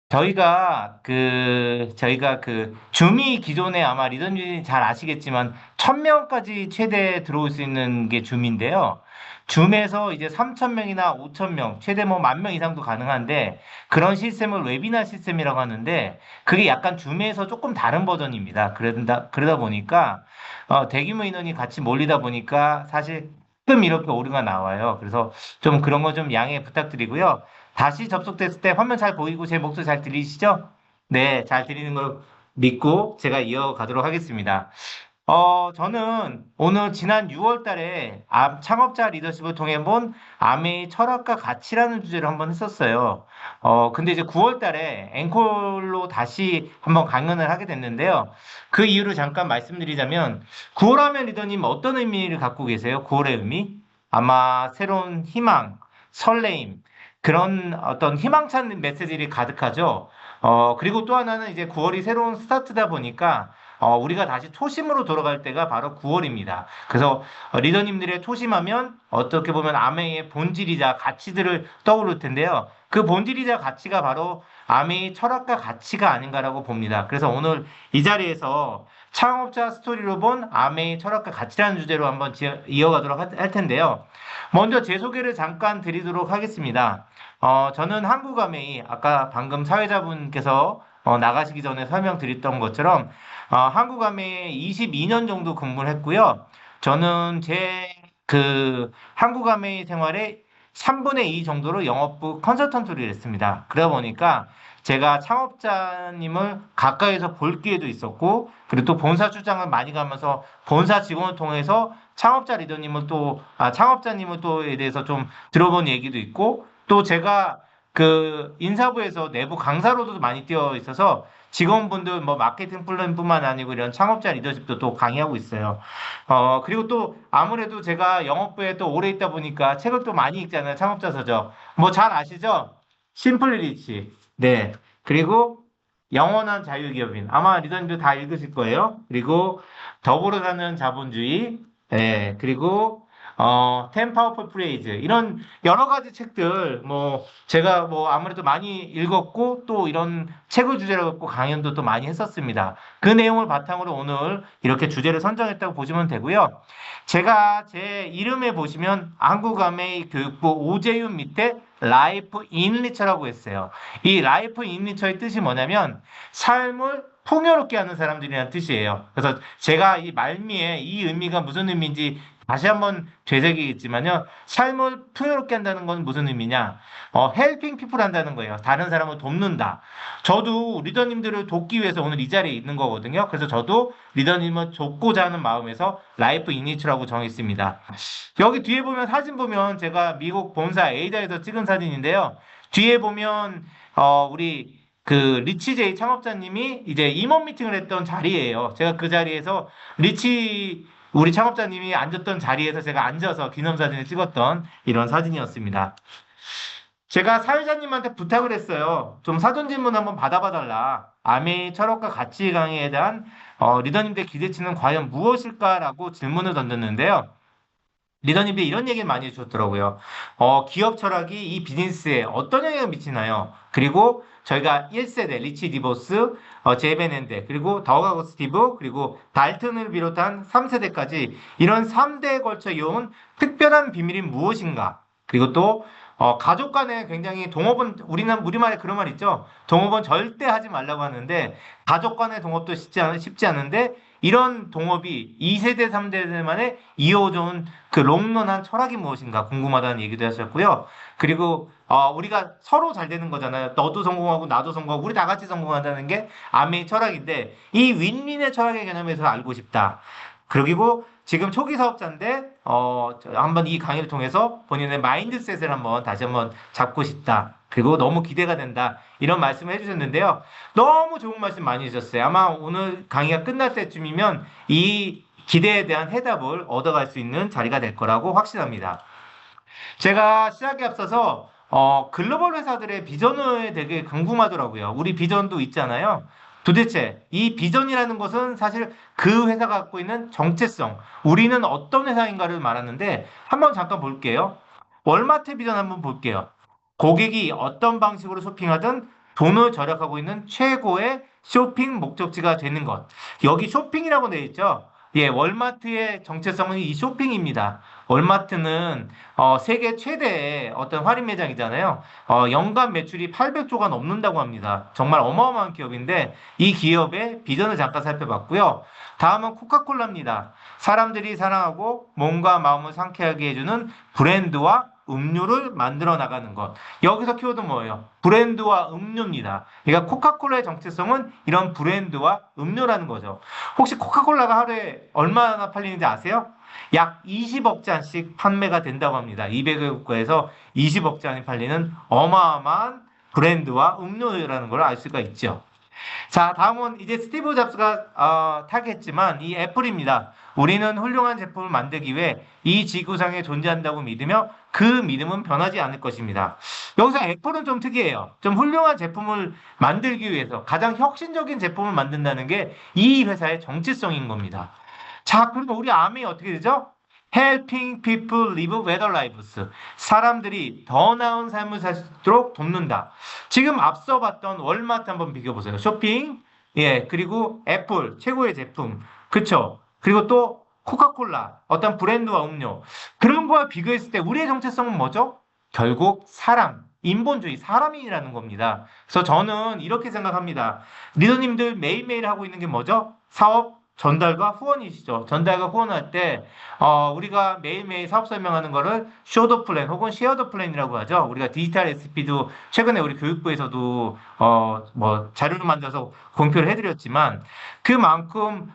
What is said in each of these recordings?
저희가 줌이 기존에 아마 리더님이 잘 아시겠지만 1000명까지 최대 들어올 수 있는 게 줌인데요. 줌에서 이제 3000명이나 5000명, 최대 뭐 10,000명 이상도 가능한데 그런 시스템을 웨비나 시스템이라고 하는데 그게 약간 줌에서 조금 다른 버전입니다. 그러다 보니까 대규모 인원이 같이 몰리다 보니까 사실 가끔 이렇게 오류가 나와요. 그래서 좀 그런 거 좀 양해 부탁드리고요. 다시 접속됐을 때 화면 잘 보이고 제 목소리 잘 들리시죠? 네, 잘 들리는 걸 믿고 제가 이어가도록 하겠습니다. 저는 오늘 지난 6월 달에 창업자 리더십을 통해 본 아메이 철학과 가치라는 주제를 한번 했었어요. 근데 이제 9월 달에 앵콜로 다시 한번 강연을 하게 됐는데요. 그 이유를 잠깐 말씀드리자면 9월 하면 리더님 어떤 의미를 갖고 계세요? 9월의 의미? 아마 새로운 희망, 설레임, 그런 어떤 희망찬 메시지들이 가득하죠. 그리고 또 하나는 이제 9월이 새로운 스타트다 보니까 우리가 다시 초심으로 돌아갈 때가 바로 9월입니다. 그래서 리더님들의 초심하면 어떻게 보면 아메이의 본질이자 가치들을 떠오를 텐데요. 그 본질이자 가치가 바로 아메이 철학과 가치가 아닌가라고 봅니다. 그래서 오늘 이 자리에서 창업자 스토리로 본 아메이 철학과 가치라는 주제로 한번 이어가도록 할 텐데요. 먼저 제 소개를 잠깐 드리도록 하겠습니다. 저는 한국아메이, 아까 방금 사회자분께서 나가시기 전에 설명드렸던 것처럼 한국아메이에 22년 정도 근무를 했고요. 저는 제 한국아메이 생활의 3분의 2 정도로 영업부 컨설턴트를 했습니다. 그러다 보니까 제가 창업자님을 가까이서 볼 기회도 있었고, 그리고 또 본사 출장을 많이 가면서 본사 직원을 통해서 창업자님을 또에 대해서 좀 들어본 얘기도 있고, 또 제가 인사부에서 내부 강사로도 많이 뛰어 있어서 직원분들 뭐 마케팅 플랜뿐만 아니고 이런 창업자 리더십도 또 강의하고 있어요. 그리고 또 아무래도 제가 영업부에 또 오래 있다 보니까 책을 또 많이 읽잖아요. 창업자 서적. 뭐 잘 아시죠? 심플 리치. 네. 그리고 영원한 자유기업인. 아마 리더님도 다 읽으실 거예요. 그리고 더불어 사는 자본주의. 네. 그리고 텐 파워풀 프레이즈. 이런 여러 가지 책들, 뭐, 제가 뭐 아무래도 많이 읽었고, 또 이런 책을 주제로 갖고 강연도 또 많이 했었습니다. 그 내용을 바탕으로 오늘 이렇게 주제를 선정했다고 보시면 되고요. 제가 제 이름에 보시면 한국아메이 교육부 오재윤 밑에 라이프 인 리처라고 했어요. 이 라이프 인 리처의 뜻이 뭐냐면 삶을 풍요롭게 하는 사람들이라는 뜻이에요. 그래서 제가 이 말미에 이 의미가 무슨 의미인지 다시 한번 되새기겠지만요. 삶을 풍요롭게 한다는 건 무슨 의미냐? helping people 한다는 거예요. 다른 사람을 돕는다. 저도 리더님들을 돕기 위해서 오늘 이 자리에 있는 거거든요. 그래서 저도 리더님을 돕고자 하는 마음에서 라이프 이니츠라고 정했습니다. 여기 뒤에 보면 사진 보면 제가 미국 본사 에이다에서 찍은 사진인데요. 뒤에 보면 우리 리치 제이 창업자님이 이제 임원 미팅을 했던 자리예요. 제가 그 자리에서 리치 우리 창업자님이 앉았던 자리에서 제가 앉아서 기념사진을 찍었던 이런 사진이었습니다. 제가 사회자님한테 부탁을 했어요. 좀 사전질문 한번 받아봐 달라. 아메이 철학과 가치 강의에 대한 리더님들 기대치는 과연 무엇일까라고 질문을 던졌는데요. 리더님들이 이런 얘기를 많이 해주셨더라고요. 기업 철학이 이 비즈니스에 어떤 영향을 미치나요? 그리고 저희가 1세대, 리치 디보스, 제베넨데, 그리고 더가고 스티브, 그리고 달튼을 비롯한 3세대까지 이런 3대에 걸쳐 이어온 특별한 비밀이 무엇인가? 그리고 또 가족 간에 굉장히 동업은 우리말에 그런 말 있죠. 동업은 절대 하지 말라고 하는데 가족 간의 동업도 쉽지 않은데 이런 동업이 2세대, 3세대만에 이어져온 그 롱런한 철학이 무엇인가 궁금하다는 얘기도 하셨고요. 그리고 우리가 서로 잘 되는 거잖아요. 너도 성공하고 나도 성공하고 우리 다 같이 성공한다는 게 아메이 철학인데 이 윈윈의 철학의 개념에서 알고 싶다. 그리고 지금 초기 사업자인데 한번 이 강의를 통해서 본인의 마인드셋을 한번 다시 한번 잡고 싶다. 그리고 너무 기대가 된다. 이런 말씀을 해주셨는데요. 너무 좋은 말씀 많이 해주셨어요. 아마 오늘 강의가 끝날 때쯤이면 이 기대에 대한 해답을 얻어갈 수 있는 자리가 될 거라고 확신합니다. 제가 시작에 앞서서 글로벌 회사들의 비전을 되게 궁금하더라고요. 우리 비전도 있잖아요. 도대체 이 비전이라는 것은 사실 그 회사가 갖고 있는 정체성, 우리는 어떤 회사인가를 말하는데 한번 잠깐 볼게요. 월마트 비전 한번 볼게요. 고객이 어떤 방식으로 쇼핑하든 돈을 절약하고 있는 최고의 쇼핑 목적지가 되는 것. 여기 쇼핑이라고 되어 있죠. 예, 월마트의 정체성은 이 쇼핑입니다. 월마트는 세계 최대의 어떤 할인 매장이잖아요. 연간 매출이 800조가 넘는다고 합니다. 정말 어마어마한 기업인데 이 기업의 비전을 잠깐 살펴봤고요. 다음은 코카콜라입니다. 사람들이 사랑하고 몸과 마음을 상쾌하게 해주는 브랜드와 음료를 만들어 나가는 것. 여기서 키워드 뭐예요? 브랜드와 음료입니다. 그러니까 코카콜라의 정체성은 이런 브랜드와 음료라는 거죠. 혹시 코카콜라가 하루에 얼마나 팔리는지 아세요? 약 20억 잔씩 판매가 된다고 합니다. 200여 국가에서 20억 잔이 팔리는 어마어마한 브랜드와 음료라는 걸 알 수가 있죠. 자, 다음은 이제 스티브 잡스가 타겟했지만 이 애플입니다. 우리는 훌륭한 제품을 만들기 위해 이 지구상에 존재한다고 믿으며 그 믿음은 변하지 않을 것입니다. 여기서 애플은 좀 특이해요. 좀 훌륭한 제품을 만들기 위해서 가장 혁신적인 제품을 만든다는 게 이 회사의 정체성인 겁니다. 자, 그리고 우리 암이 어떻게 되죠? Helping people live better lives. 사람들이 더 나은 삶을 살 수 있도록 돕는다. 지금 앞서 봤던 월마트 한번 비교해보세요. 쇼핑, 예, 그리고 애플, 최고의 제품. 그쵸? 그리고 또 코카콜라, 어떤 브랜드와 음료. 그런 거와 비교했을 때 우리의 정체성은 뭐죠? 결국 사람, 인본주의, 사람이라는 겁니다. 그래서 저는 이렇게 생각합니다. 리더님들 매일매일 하고 있는 게 뭐죠? 사업, 전달과 후원이시죠. 전달과 후원할 때 우리가 매일매일 사업 설명하는 거를 쇼더 플랜 혹은 쉐어더 플랜이라고 하죠. 우리가 디지털 SP도 최근에 우리 교육부에서도 뭐 자료를 만들어서 공표를 해드렸지만 그만큼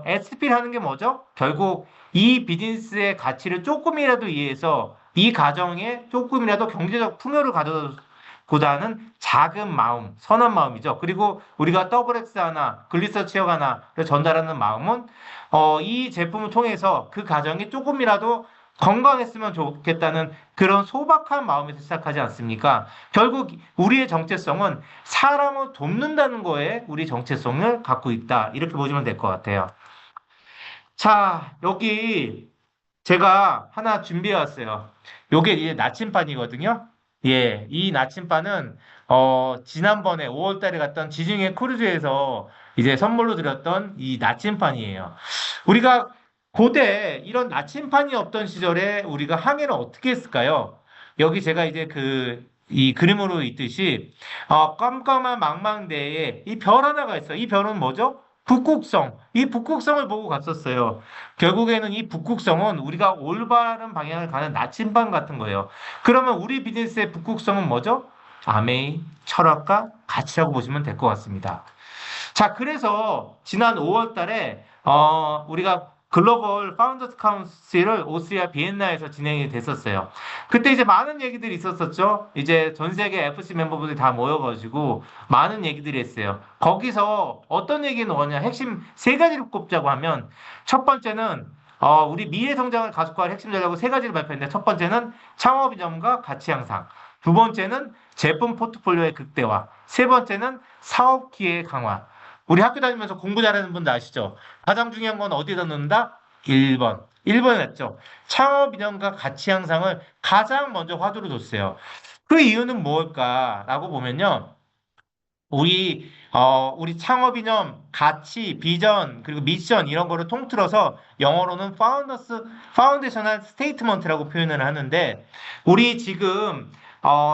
SP를 하는 게 뭐죠? 결국 이 비즈니스의 가치를 조금이라도 이해해서 이 가정에 조금이라도 경제적 풍요를 가져고자 하는 작은 마음, 선한 마음이죠. 그리고 우리가 더블 X 하나, 글리서 체어 하나를 전달하는 마음은 이 제품을 통해서 그 가정이 조금이라도 건강했으면 좋겠다는 그런 소박한 마음에서 시작하지 않습니까? 결국 우리의 정체성은 사람을 돕는다는 거에 우리 정체성을 갖고 있다. 이렇게 보시면 될 것 같아요. 자, 여기 제가 하나 준비해 왔어요. 요게 이제 나침반이거든요. 예, 이 나침반은 지난번에 5월 달에 갔던 지중해 크루즈에서 이제 선물로 드렸던 이 나침반이에요. 우리가 고대 이런 나침반이 없던 시절에 우리가 항해를 어떻게 했을까요? 여기 제가 이제 이 그림으로 있듯이 깜깜한 망망대해에 이 별 하나가 있어요. 이 별은 뭐죠? 북극성. 이 북극성을 보고 갔었어요. 결국에는 이 북극성은 우리가 올바른 방향을 가는 나침반 같은 거예요. 그러면 우리 비즈니스의 북극성은 뭐죠? 아메이, 철학과 가치라고 보시면 될 것 같습니다. 자, 그래서 지난 5월 달에 우리가 글로벌 파운더스 카운슬을 오스트리아 비엔나에서 진행이 됐었어요. 그때 이제 많은 얘기들이 있었었죠. 이제 전 세계 FC 멤버분들이 다 모여가지고 많은 얘기들이 했어요. 거기서 어떤 얘기는 뭐냐, 핵심 세 가지를 꼽자고 하면 첫 번째는 우리 미래 성장을 가속화할 핵심 전략을 세 가지를 발표했는데 첫 번째는 창업 이점과 가치 향상, 두 번째는 제품 포트폴리오의 극대화, 세 번째는 사업 기회 강화. 우리 학교 다니면서 공부 잘하는 분들 아시죠? 가장 중요한 건 어디다 넣는다? 1번. 1번에 냈죠. 창업 이념과 가치 향상을 가장 먼저 화두로 뒀어요. 그 이유는 무엇일까라고 보면요. 우리 창업 이념, 가치, 비전, 그리고 미션 이런 거를 통틀어서 영어로는 파운데이셔널 스테이트먼트라고 표현을 하는데 우리 지금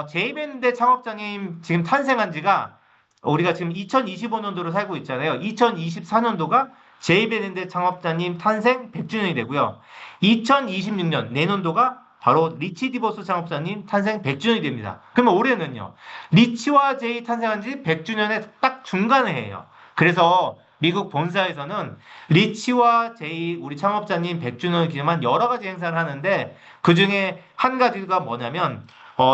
제이밴드 창업자님 지금 탄생한 지가 우리가 지금 2025년도로 살고 있잖아요. 2024년도가 제이밴드 창업자님 탄생 100주년이 되고요. 2026년 내년도가 바로 리치 디버스 창업자님 탄생 100주년이 됩니다. 그러면 올해는요. 리치와 제이 탄생한 지 100주년의 딱 중간에 해요. 그래서 미국 본사에서는 리치와 제이 우리 창업자님 100주년을 기념한 여러 가지 행사를 하는데 그 중에 한 가지가 뭐냐면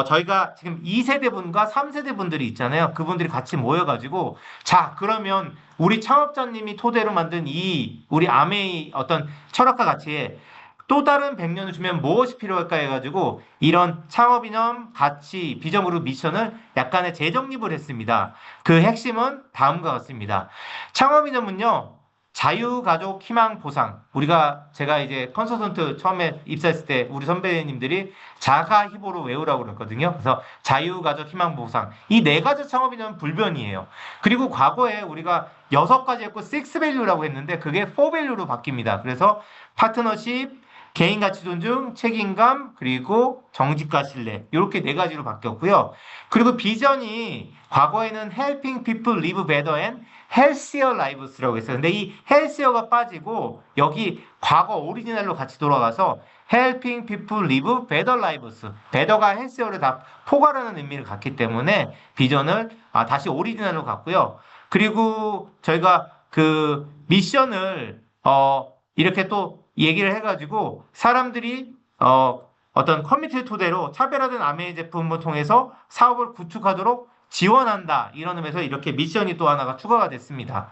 저희가 지금 2세대 분과 3세대 분들이 있잖아요. 그분들이 같이 모여가지고 자 그러면 우리 창업자님이 토대로 만든 이 우리 아메이 어떤 철학과 가치에 또 다른 100년을 주면 무엇이 필요할까 해가지고 이런 창업 이념, 가치, 비전으로 미션을 약간의 재정립을 했습니다. 그 핵심은 다음과 같습니다. 창업 이념은요. 자유가족 희망 보상. 제가 이제 컨설턴트 처음에 입사했을 때 우리 선배님들이 자가 희보로 외우라고 그랬거든요. 그래서 자유가족 희망 보상. 이 네 가지 창업이면 불변이에요. 그리고 과거에 우리가 여섯 가지였고 6밸류라고 했는데 그게 4밸류로 바뀝니다. 그래서 파트너십, 개인 가치 존중, 책임감, 그리고 정직과 신뢰. 이렇게 네 가지로 바뀌었고요. 그리고 비전이 과거에는 helping people live better and healthier lives라고 했어요. 근데 이 healthier가 빠지고 여기 과거 오리지널로 같이 돌아가서 helping people live better lives. better가 healthier를 다 포괄하는 의미를 갖기 때문에 비전을 다시 오리지널로 갔고요. 그리고 저희가 그 미션을 이렇게 또 얘기를 해가지고 사람들이 어떤 커뮤니티를 토대로 차별화된 아메이 제품을 통해서 사업을 구축하도록 지원한다. 이런 의미에서 이렇게 미션이 또 하나가 추가가 됐습니다.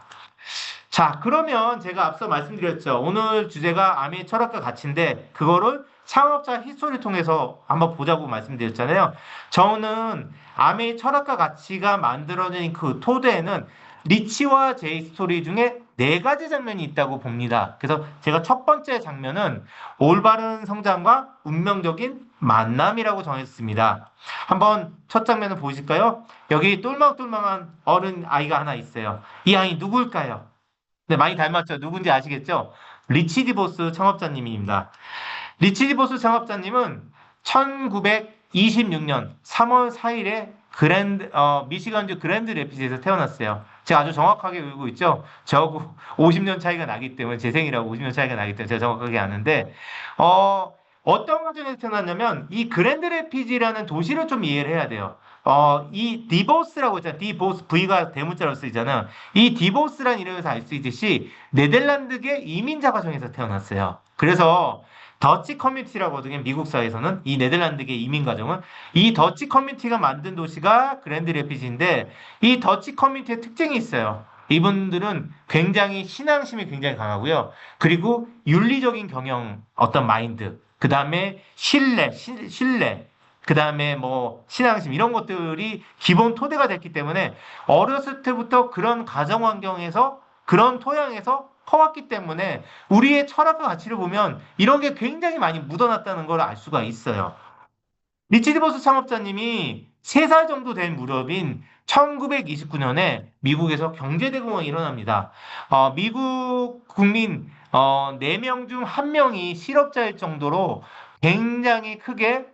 자, 그러면 제가 앞서 말씀드렸죠. 오늘 주제가 아메이 철학과 가치인데 그거를 창업자 히스토리를 통해서 한번 보자고 말씀드렸잖아요. 저는 아메이 철학과 가치가 만들어진 그 토대에는 리치와 제이 스토리 중에 네 가지 장면이 있다고 봅니다. 그래서 제가 첫 번째 장면은 올바른 성장과 운명적인 만남이라고 정했습니다. 한번 첫 장면을 보실까요? 여기 똘망똘망한 어른 아이가 하나 있어요. 이 아이 누굴까요? 네, 많이 닮았죠? 누군지 아시겠죠? 리치 디보스 창업자님입니다. 리치 디보스 창업자님은 1926년 3월 4일에 미시건주 그랜드 레피드에서 태어났어요. 제가 아주 정확하게 외우고 있죠. 저하고 50년 차이가 나기 때문에 제 생일하고 50년 차이가 나기 때문에 제가 정확하게 아는데 어떤 과정에서 태어났냐면 이 그랜드 레피지라는 도시를 좀 이해를 해야 돼요. 이 디보스라고 있잖아요. 디보스 V가 대문자로 쓰이잖아요. 이 디보스라는 이름에서 알 수 있듯이 네덜란드계 이민자 가정에서 태어났어요. 그래서 더치 커뮤니티라고 하거든요. 미국 사회에서는 이 네덜란드계 이민 가정은 이 더치 커뮤니티가 만든 도시가 그랜드 레피지인데 이 더치 커뮤니티의 특징이 있어요. 이분들은 굉장히 신앙심이 굉장히 강하고요. 그리고 윤리적인 경영 어떤 마인드, 그 다음에 신뢰, 그 다음에 뭐 신앙심 이런 것들이 기본 토대가 됐기 때문에 어렸을 때부터 그런 가정 환경에서 그런 토양에서 커왔기 때문에 우리의 철학과 가치를 보면 이런 게 굉장히 많이 묻어났다는 걸 알 수가 있어요. 리치 디버스 창업자님이 3살 정도 된 무렵인 1929년에 미국에서 경제대공황이 일어납니다. 미국 국민 4명 중 1명이 실업자일 정도로 굉장히 크게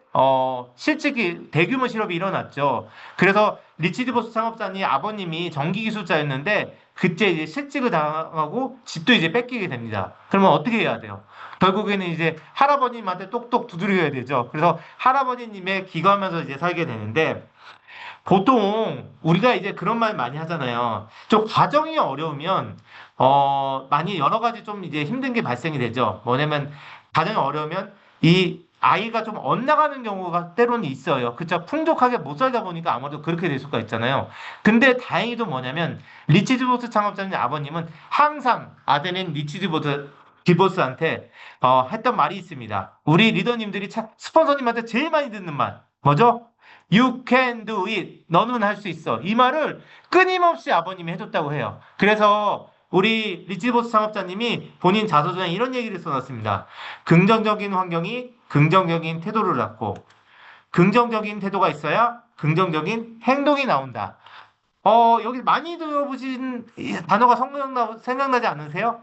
실직이 대규모 실업이 일어났죠. 그래서 리치 디버스 창업자님 아버님이 전기기술자였는데 그때 이제 실직을 당하고 집도 이제 뺏기게 됩니다. 그러면 어떻게 해야 돼요? 결국에는 이제 할아버님한테 똑똑 두드려야 되죠. 그래서 할아버지님의 기거하면서 이제 살게 되는데 보통 우리가 이제 그런 말 많이 하잖아요. 좀 가정이 어려우면 많이 여러 가지 좀 이제 힘든 게 발생이 되죠. 뭐냐면 가정이 어려우면 이 아이가 좀 엇나가는 경우가 때로는 있어요. 그쵸? 풍족하게 못 살다 보니까 아무래도 그렇게 될 수가 있잖아요. 근데 다행히도 뭐냐면 리치 디보스 창업자님 아버님은 항상 아들인 리치 디보스한테 했던 말이 있습니다. 우리 리더님들이 스폰서님한테 제일 많이 듣는 말 뭐죠? You can do it. 너는 할 수 있어. 이 말을 끊임없이 아버님이 해줬다고 해요. 그래서 우리 리치보스 창업자님이 본인 자서전에 이런 얘기를 써놨습니다. 긍정적인 환경이 긍정적인 태도를 낳고 긍정적인 태도가 있어야 긍정적인 행동이 나온다. 여기 많이 들어보신 단어가 생각나지 않으세요?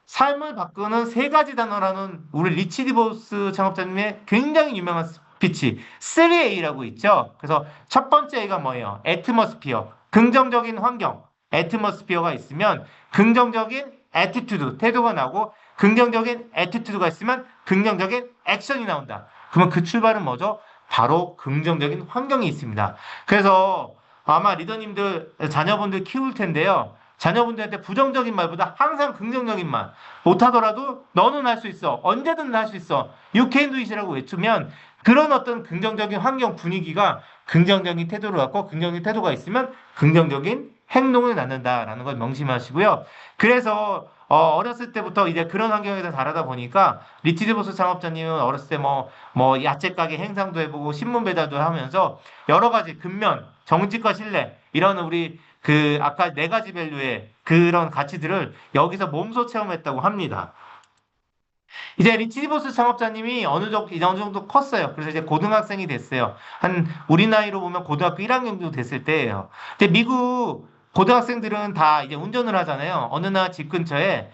삶을 바꾸는 3가지 단어라는 우리 리치 디보스 창업자님의 굉장히 유명한 스피치 3A라고 있죠. 그래서 첫 번째 A가 뭐예요? 애트모스피어, 긍정적인 환경. 애트모스피어가 있으면 긍정적인 애티튜드, 태도가 나고 긍정적인 애티튜드가 있으면 긍정적인 액션이 나온다. 그러면 그 출발은 뭐죠? 바로 긍정적인 환경이 있습니다. 그래서 아마 리더님들, 자녀분들 키울 텐데요. 자녀분들한테 부정적인 말보다 항상 긍정적인 말. 못하더라도 너는 할 수 있어. 언제든 할 수 있어. You can do it이라고 외치면 그런 어떤 긍정적인 환경 분위기가 긍정적인 태도를 갖고 긍정적인 태도가 있으면 긍정적인 행동을 낳는다라는 걸 명심하시고요. 그래서 어렸을 때부터 이제 그런 환경에서 자라다 보니까 리치디보스 창업자님은 어렸을 때 뭐 야채 가게 행상도 해보고 신문 배달도 하면서 여러 가지 근면, 정직과 신뢰 이런 우리 그 아까 네 가지 밸류의 그런 가치들을 여기서 몸소 체험했다고 합니다. 이제 리치디버스 창업자님이 어느 정도 컸어요. 그래서 이제 고등학생이 됐어요. 한 우리 나이로 보면 고등학교 1학년 정도 됐을 때예요. 근데 미국 고등학생들은 다 이제 운전을 하잖아요. 어느 날 집 근처에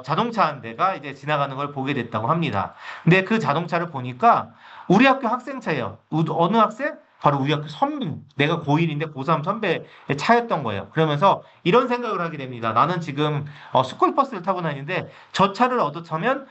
자동차 한 대가 이제 지나가는 걸 보게 됐다고 합니다. 근데 그 자동차를 보니까 우리 학교 학생 차예요. 어느 학생? 바로 우리 학교 선배. 내가 고1인데 고3 선배의 차였던 거예요. 그러면서 이런 생각을 하게 됩니다. 나는 지금 스쿨버스를 타고 다니는데 저 차를 얻어 타면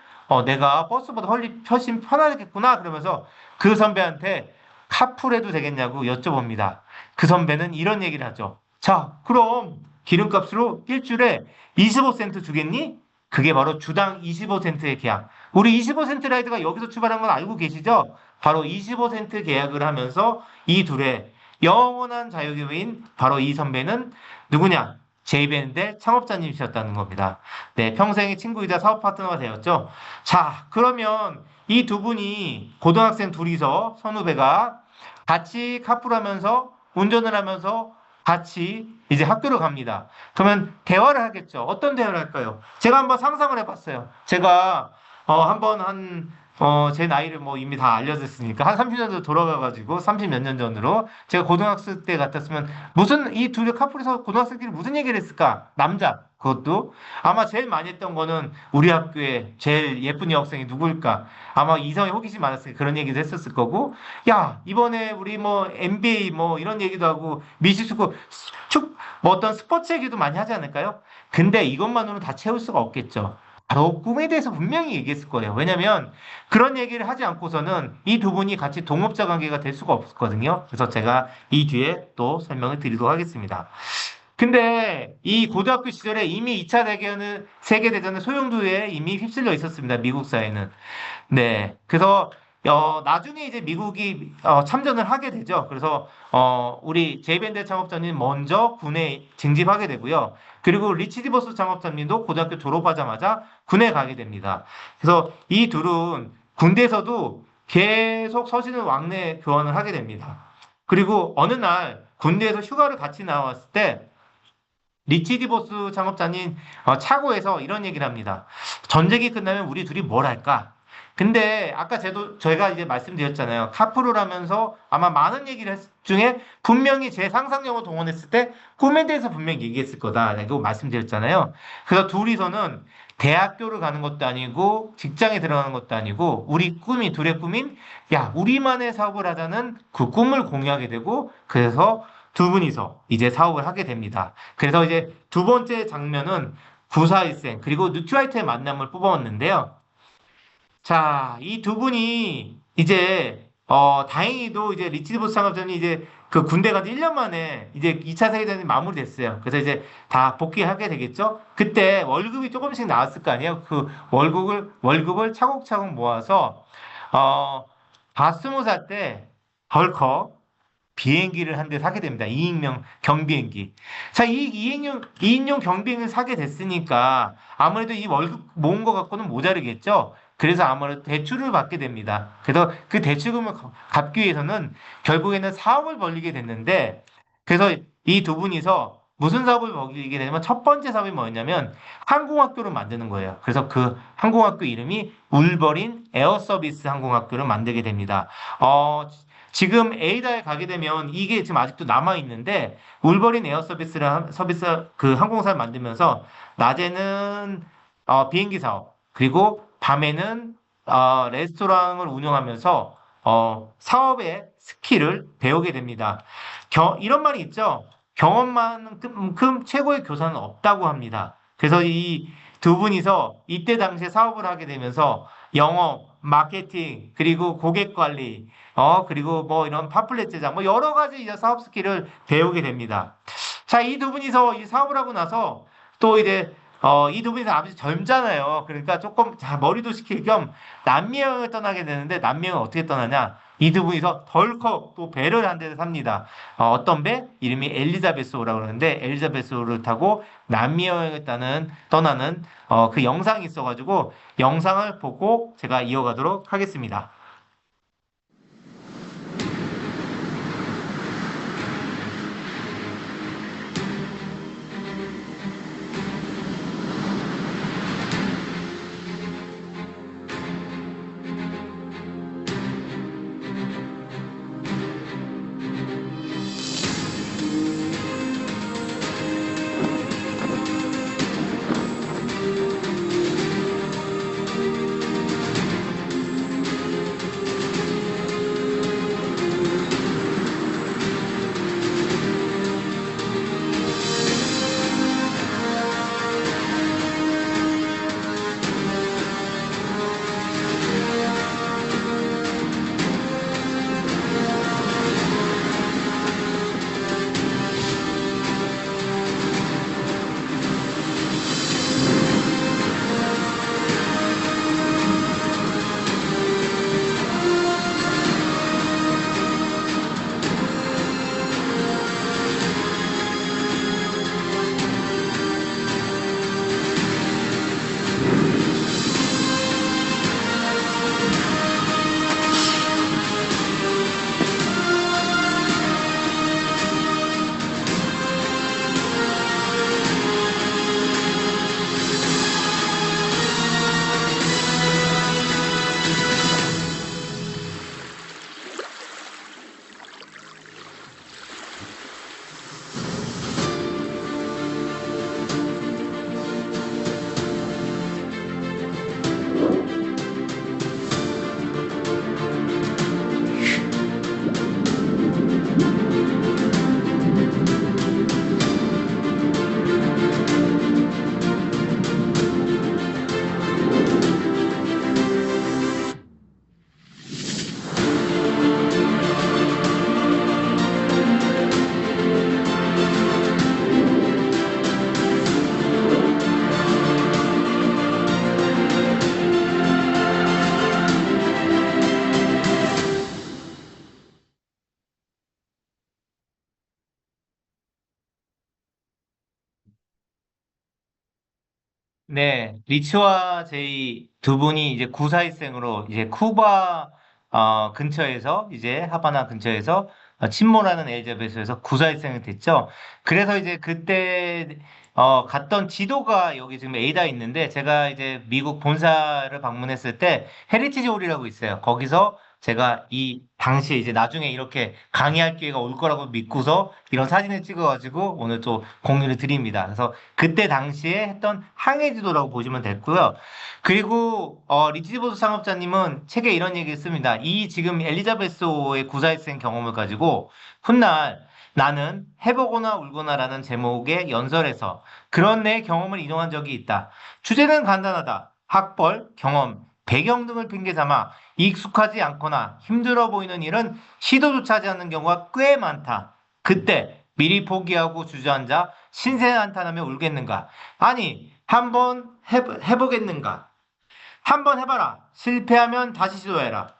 내가 버스보다 훨씬 편하겠구나. 그러면서 그 선배한테 카풀해도 되겠냐고 여쭤봅니다. 그 선배는 이런 얘기를 하죠. 자, 그럼 기름값으로 일주일에 25센트 주겠니? 그게 바로 주당 25센트의 계약. 우리 25센트 라이드가 여기서 출발한 건 알고 계시죠? 바로 25센트 계약을 하면서 이 둘의 영원한 자유계인 바로 이 선배는 누구냐? 제이밴드의 창업자님이셨다는 겁니다. 네, 평생의 친구이자 사업 파트너가 되었죠. 자, 그러면 이 두 분이 고등학생 둘이서 선후배가 같이 카풀하면서 운전을 하면서 같이 이제 학교를 갑니다. 그러면 대화를 하겠죠. 어떤 대화를 할까요? 제가 한번 상상을 해봤어요. 제가 한번 제 나이를 뭐 이미 다 알려졌으니까 한 30년 전 돌아가가지고 30 몇 년 전으로 제가 고등학생 때 같았으면 무슨 이 둘이 카풀에서 고등학생들이 무슨 얘기를 했을까? 남자 그것도 아마 제일 많이 했던 거는 우리 학교에 제일 예쁜 여학생이 누구일까? 아마 이성의 호기심 많았으니까 그런 얘기도 했었을 거고 야 이번에 우리 뭐 NBA 뭐 이런 얘기도 하고 미식축구 뭐 어떤 스포츠 얘기도 많이 하지 않을까요? 근데 이것만으로는 다 채울 수가 없겠죠. 바로 꿈에 대해서 분명히 얘기했을 거예요. 왜냐면 그런 얘기를 하지 않고서는 이 두 분이 같이 동업자 관계가 될 수가 없거든요. 그래서 제가 이 뒤에 또 설명을 드리도록 하겠습니다. 근데 이 고등학교 시절에 이미 2차 세계대전의 소용돌이에 이미 휩쓸려 있었습니다. 미국 사회는. 네. 그래서 나중에 이제 미국이 참전을 하게 되죠. 그래서 우리 제이밴드 창업자님 먼저 군에 징집하게 되고요. 그리고 리치 디버스 창업자님도 고등학교 졸업하자마자 군에 가게 됩니다. 그래서 이 둘은 군대에서도 계속 서신을 왕래 교환을 하게 됩니다. 그리고 어느 날 군대에서 휴가를 같이 나왔을 때 리치 디버스 창업자님 차고에서 이런 얘기를 합니다. 전쟁이 끝나면 우리 둘이 뭘 할까? 근데 아까 저희가 이제 말씀드렸잖아요. 카풀을 하면서 아마 많은 얘기를 중에 분명히 제 상상력을 동원했을 때 꿈에 대해서 분명히 얘기했을 거다라고 말씀드렸잖아요. 그래서 둘이서는 대학교를 가는 것도 아니고 직장에 들어가는 것도 아니고 둘의 꿈인 야 우리만의 사업을 하자는 그 꿈을 공유하게 되고 그래서 두 분이서 이제 사업을 하게 됩니다. 그래서 이제 두 번째 장면은 구사일생 그리고 뉴트라이트의 만남을 뽑아왔는데요. 자, 이 두 분이 이제 다행히도 이제 리치드버스 상업전이 이제 그 군대 간 지 1년 만에 이제 2차 세계대전이 마무리됐어요. 그래서 이제 다 복귀하게 되겠죠. 그때 월급이 조금씩 나왔을 거 아니에요. 그 월급을 차곡차곡 모아서 어, 다 20살 때 덜컥 비행기를 한 대 사게 됩니다. 2인용 경비행기. 자, 이 2인용 경비행기를 사게 됐으니까 아무래도 이 월급 모은 것 갖고는 모자르겠죠. 그래서 아무래도 대출을 받게 됩니다. 그래서 그 대출금을 갚기 위해서는 결국에는 사업을 벌리게 됐는데, 그래서 이 두 분이서 무슨 사업을 벌리게 되냐면 첫 번째 사업이 뭐였냐면 항공학교를 만드는 거예요. 그래서 그 항공학교 이름이 울버린 에어서비스 항공학교를 만들게 됩니다. 지금 에이다에 가게 되면 이게 지금 아직도 남아 있는데 울버린 에어 서비스 그 항공사를 만들면서 낮에는 비행기 사업 그리고 밤에는 레스토랑을 운영하면서 사업의 스킬을 배우게 됩니다. 이런 말이 있죠. 경험만큼 최고의 교사는 없다고 합니다. 그래서 이 두 분이서 이때 당시에 사업을 하게 되면서 영업, 마케팅, 그리고 고객 관리, 그리고 뭐 이런 팜플렛 제작, 뭐 여러 가지 이제 사업 스킬을 배우게 됩니다. 자, 이 두 분이서 이 사업을 하고 나서 또 이제 이 두 분이서 아버지 젊잖아요. 그러니까 조금 자, 머리도 식힐 겸 남미 여행을 떠나게 되는데 남미 여행을 어떻게 떠나냐? 이 두 분이서 덜컥 또 배를 한 대를 삽니다. 어떤 배? 이름이 엘리자베스호라고 그러는데 엘리자베스호를 타고 남미 여행을 떠나는 그 영상이 있어가지고 영상을 보고 제가 이어가도록 하겠습니다. 네, 리치와 제이 두 분이 이제 구사일생으로 이제 쿠바 근처에서 이제 하바나 근처에서 침몰하는 엘자베스에서 구사일생이 됐죠. 그래서 이제 그때 갔던 지도가 여기 지금 A다 있는데 제가 이제 미국 본사를 방문했을 때 헤리티지 홀이라고 있어요. 거기서 제가 이 당시에 이제 나중에 이렇게 강의할 기회가 올 거라고 믿고서 이런 사진을 찍어가지고 오늘 또 공유를 드립니다. 그래서 그때 당시에 했던 항해 지도라고 보시면 됐고요. 그리고 리치보드 창업자님은 책에 이런 얘기를 씁니다. 이 지금 엘리자베스호의 구사일생 경험을 가지고 훗날 나는 해보거나 울거나라는 제목의 연설에서 그런 내 경험을 인용한 적이 있다. 주제는 간단하다. 학벌, 경험, 배경 등을 핑계 삼아 익숙하지 않거나 힘들어 보이는 일은 시도조차 하지 않는 경우가 꽤 많다. 그때 미리 포기하고 주저앉아 신세 한탄하며 울겠는가? 아니, 한번 해보겠는가? 한번 해봐라. 실패하면 다시 시도해라.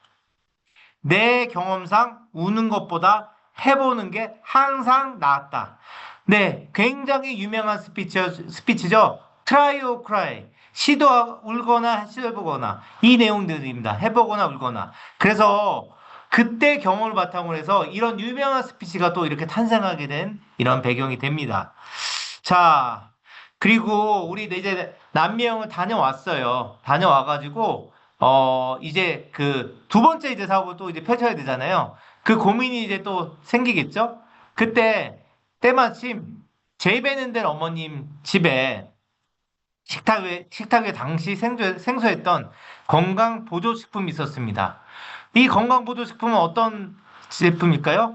내 경험상 우는 것보다 해보는 게 항상 낫다. 네, 굉장히 유명한 스피치죠. Try or cry. 울거나 시도해보거나 이 내용들입니다. 해보거나 울거나. 그래서 그때 경험을 바탕으로 해서 이런 유명한 스피치가 또 이렇게 탄생하게 된 이런 배경이 됩니다. 자, 그리고 우리 이제 남미 여행을 다녀왔어요. 다녀와가지고, 이제 그 두 번째 이제 사업을 또 이제 펼쳐야 되잖아요. 그 고민이 이제 또 생기겠죠? 그때, 때마침, 제이베는델 어머님 집에 식탁에 당시 생소했던 건강보조식품이 있었습니다. 이 건강보조식품은 어떤 제품일까요?